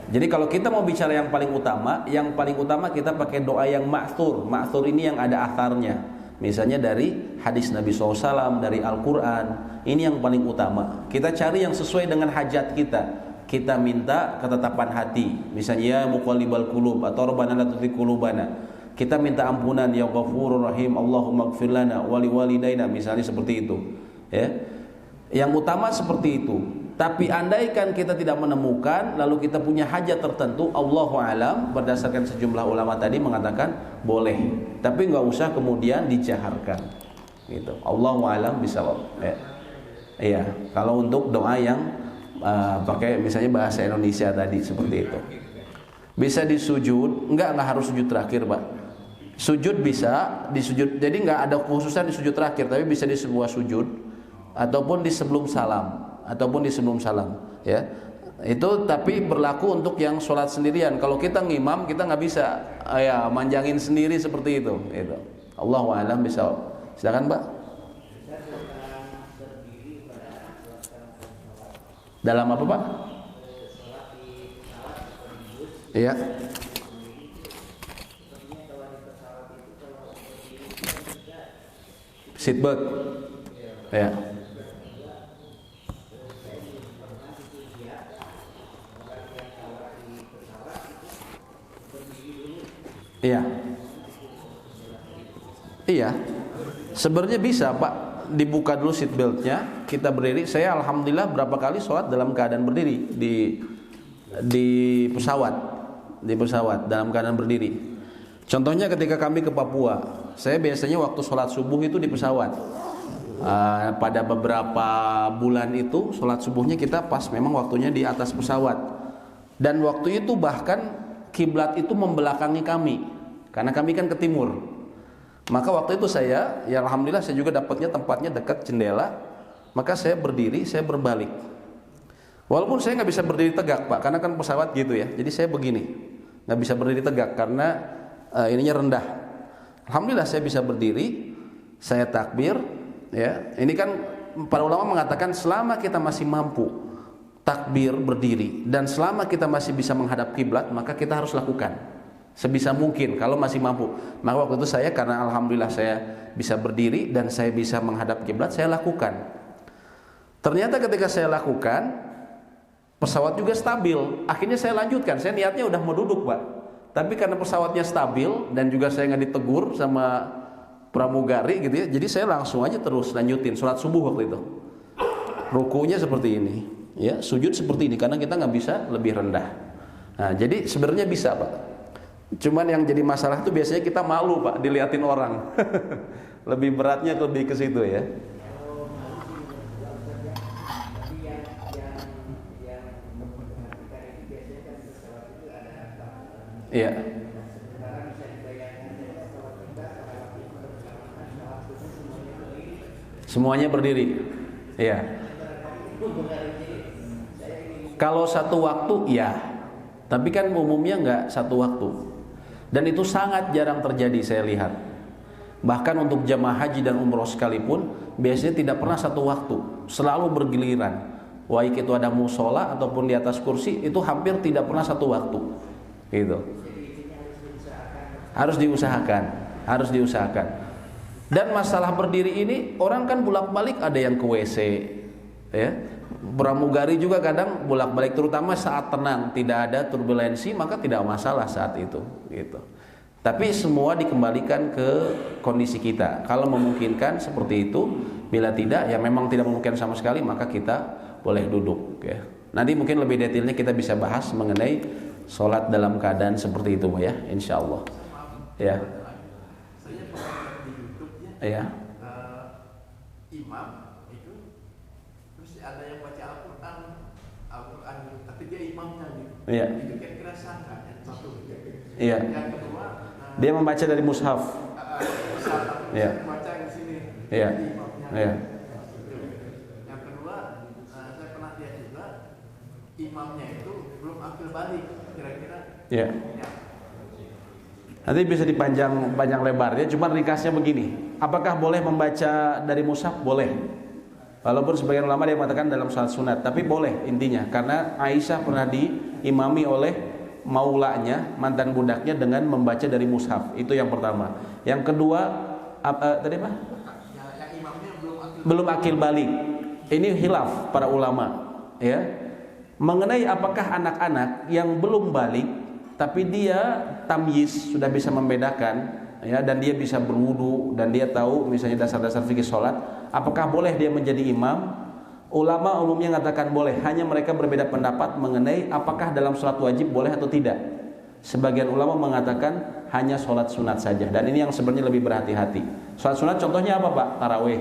S2: Jadi kalau kita mau bicara yang paling utama kita pakai doa yang ma'thur. Ma'thur ini yang ada atharnya. Misalnya dari hadis Nabi SAW, dari Al-Quran. Ini yang paling utama. Kita cari yang sesuai dengan hajat kita. Kita minta ketetapan hati. Misalnya ya muqallibal qulub atau rabbana la tuzigh qulubana. Kita minta ampunan ya Ghafurur Rahim, Allahumma ighfir lana wa liwalidayna, misalnya seperti itu. Ya. Yang utama seperti itu. Tapi andaikan kita tidak menemukan, lalu kita punya hajat tertentu, Allahu a'lam, berdasarkan sejumlah ulama tadi mengatakan boleh, tapi nggak usah kemudian dijaharkan. Gitu. Allahu a'lam bishawab. Iya, kalau untuk doa yang pakai misalnya bahasa Indonesia tadi seperti itu. Bisa disujud, enggak harus sujud terakhir, Pak. Sujud bisa disujud, jadi nggak ada khususan di sujud terakhir, tapi bisa di sebuah sujud ataupun di sebelum salam. Ya, itu tapi berlaku untuk yang sholat sendirian. Kalau kita ngimam, kita nggak bisa ya manjangin sendiri seperti itu. Gitu. Allahu a'lam bishawab. Silakan, Pak. Dalam apa, Pak? Iya. Seatbelt. Ya. Iya. Iya. Sebenarnya bisa, Pak. Dibuka dulu seat beltnya, kita berdiri. Saya alhamdulillah berapa kali sholat dalam keadaan berdiri di pesawat, dalam keadaan berdiri. Contohnya ketika kami ke Papua, saya biasanya waktu sholat subuh itu di pesawat. Pada beberapa bulan itu sholat subuhnya kita pas memang waktunya di atas pesawat. Dan waktu itu bahkan kiblat itu membelakangi kami, karena kami kan ke timur. Maka waktu itu saya, ya alhamdulillah saya juga dapatnya tempatnya dekat jendela. Maka saya berdiri, saya berbalik. Walaupun saya nggak bisa berdiri tegak, Pak, karena kan pesawat gitu ya. Jadi saya begini, nggak bisa berdiri tegak karena ininya rendah. Alhamdulillah saya bisa berdiri, saya takbir. Ya, ini kan para ulama mengatakan selama kita masih mampu takbir berdiri dan selama kita masih bisa menghadap kiblat, maka kita harus lakukan sebisa mungkin kalau masih mampu. Maka waktu itu saya, karena alhamdulillah saya bisa berdiri dan saya bisa menghadap kiblat, saya lakukan. Ternyata ketika saya lakukan, pesawat juga stabil. Akhirnya saya lanjutkan. Saya niatnya udah mau duduk, Pak, tapi karena pesawatnya stabil dan juga saya nggak ditegur sama pramugari gitu ya, jadi saya langsung aja terus lanjutin sholat subuh waktu itu. Rukunya seperti ini, ya, sujud seperti ini, karena kita nggak bisa lebih rendah. Nah, jadi sebenarnya bisa, Pak. Cuman yang jadi masalah itu biasanya kita malu, Pak, diliatin orang. Lebih beratnya lebih ke situ ya. Iya. Semuanya berdiri. Iya. Kalau satu waktu ya, tapi kan umumnya nggak satu waktu. Dan itu sangat jarang terjadi saya lihat. Bahkan untuk jamaah haji dan umroh sekalipun biasanya tidak pernah satu waktu, selalu bergiliran. Baik itu ada musola ataupun di atas kursi, itu hampir tidak pernah satu waktu. Gitu. Harus diusahakan. Dan masalah berdiri ini orang kan bolak-balik, ada yang ke WC, ya. Pramugari juga kadang bolak-balik, terutama saat tenang, tidak ada turbulensi, maka tidak masalah saat itu, gitu. Tapi semua dikembalikan ke kondisi kita. Kalau memungkinkan seperti itu, bila tidak, ya memang tidak memungkinkan sama sekali, maka kita boleh duduk, ya. Nanti mungkin lebih detailnya kita bisa bahas mengenai sholat dalam keadaan seperti itu, ya, insya Allah. Ya.
S4: Saya pernah di YouTube ya.
S2: Ya.
S4: Imam itu terus ada yang baca Al-Quran, tapi dia imamnya gitu.
S2: Iya.
S4: Itu kira-kira sah nggak? Satu.
S2: Iya.
S4: Yang kedua,
S2: Dia membaca dari mushaf. Iya.
S4: Baca di sini.
S2: Iya.
S4: Imamnya.
S2: Iya.
S4: Yang kedua, saya pernah lihat juga imamnya itu belum akil balik, kira-kira.
S2: Iya.
S4: Ya.
S2: Nanti bisa dipanjang lebarnya. Cuma ringkasnya begini. Apakah boleh membaca dari mushaf? Boleh. Walaupun sebagian ulama dia mengatakan dalam salat sunat, tapi boleh intinya. Karena Aisyah pernah diimami oleh maulanya, mantan budaknya, dengan membaca dari mushaf. Itu yang pertama. Yang kedua, tadi apa?
S4: Yang imamnya
S2: Belum akil balik. Ini khilaf para ulama, ya. Mengenai apakah anak-anak yang belum balik tapi dia tamyiz, sudah bisa membedakan, ya, dan dia bisa berwudu dan dia tahu misalnya dasar-dasar fikih sholat, apakah boleh dia menjadi imam? Ulama umumnya mengatakan boleh, hanya mereka berbeda pendapat mengenai apakah dalam sholat wajib boleh atau tidak. Sebagian ulama mengatakan hanya sholat sunat saja, dan ini yang sebenarnya lebih berhati-hati. Sholat sunat contohnya apa Pak? Tarawih.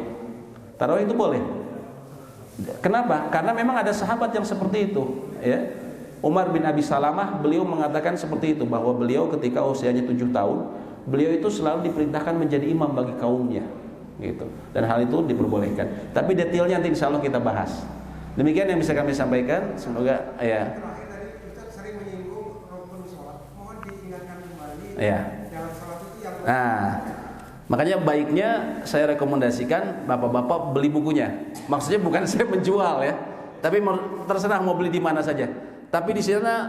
S2: Tarawih itu boleh. Kenapa? Karena memang ada sahabat yang seperti itu, ya. Umar bin Abi Salamah, beliau mengatakan seperti itu, bahwa beliau ketika usianya 7 tahun, beliau itu selalu diperintahkan menjadi imam bagi kaumnya, gitu. Dan hal itu diperbolehkan. Tapi detailnya nanti insya Allah kita bahas. Demikian yang bisa kami sampaikan. Semoga ya.
S7: Terakhir tadi Ustaz sering menyinggung rukun sholat. Mohon diingatkan kembali.
S2: Ya.
S7: Dalam sholat itu yang
S2: Nah, makanya baiknya saya rekomendasikan bapak-bapak beli bukunya. Maksudnya bukan saya menjual ya, tapi terserah mau beli di mana saja. Tapi di sana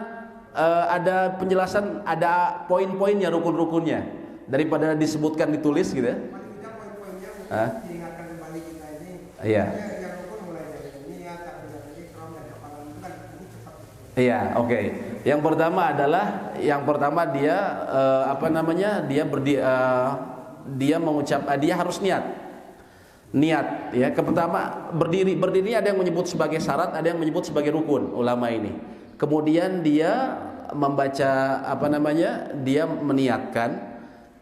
S2: ada penjelasan, ada poin-poinnya, rukun-rukunnya, daripada disebutkan ditulis gitu ya.
S7: paling tidak poin-poinnya untuk diingatkan kembali kita ini.
S2: Iya.
S7: Yang rukun mulai dari niat, takbiratul ihram dan hafalan itu kan ini cepat.
S2: Iya, oke. Yang pertama dia dia mengucap, dia harus niat ya. Pertama berdiri ada yang menyebut sebagai syarat, ada yang menyebut sebagai rukun ulama ini. Kemudian dia membaca dia meniatkan,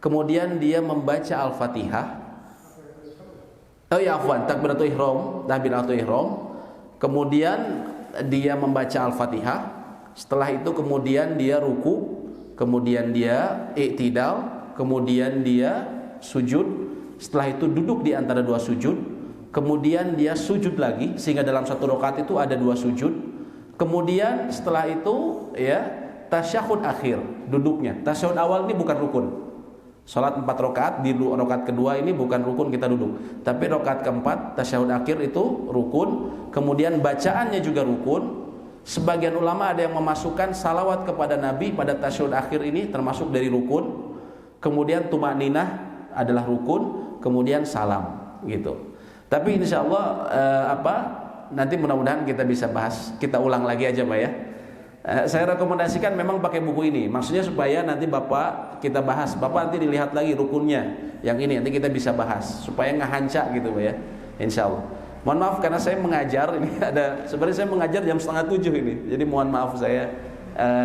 S2: kemudian dia membaca Al-Fatihah. Oh ya, afwan, takbiratul ihram. Kemudian dia membaca Al-Fatihah. Setelah itu kemudian dia ruku, kemudian dia i'tidal, kemudian dia sujud. Setelah itu duduk di antara dua sujud, kemudian dia sujud lagi, sehingga dalam satu rakaat itu ada 2 sujud. Kemudian setelah itu ya tasyahud akhir, duduknya. Tasyahud awal ini bukan rukun. Salat 4 rakaat, di rakaat kedua ini bukan rukun kita duduk. Tapi rakaat keempat tasyahud akhir itu rukun. Kemudian bacaannya juga rukun. Sebagian ulama ada yang memasukkan salawat kepada Nabi pada tasyahud akhir ini termasuk dari rukun. Kemudian tumaninah adalah rukun, kemudian salam gitu. Tapi insyaallah nanti mudah-mudahan kita bisa bahas, kita ulang lagi aja Pak ya. Saya rekomendasikan memang pakai buku ini, maksudnya supaya nanti Bapak kita bahas, Bapak nanti dilihat lagi rukunnya yang ini, nanti kita bisa bahas supaya nggak hancak gitu Pak ya, insyaallah. Mohon maaf karena saya mengajar ini sebenarnya saya mengajar jam 6:30 ini, jadi mohon maaf saya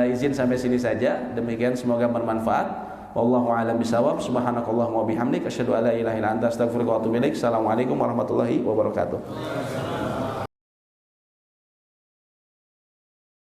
S2: izin sampai sini saja. Demikian, semoga bermanfaat. Wallahu a'lam bishawab. Subhanakallahumma wa bihamdika asyhadu an la ilaha illa anta astaghfiruka wa atubu ilaik. Assalamualaikum warahmatullahi wabarakatuh.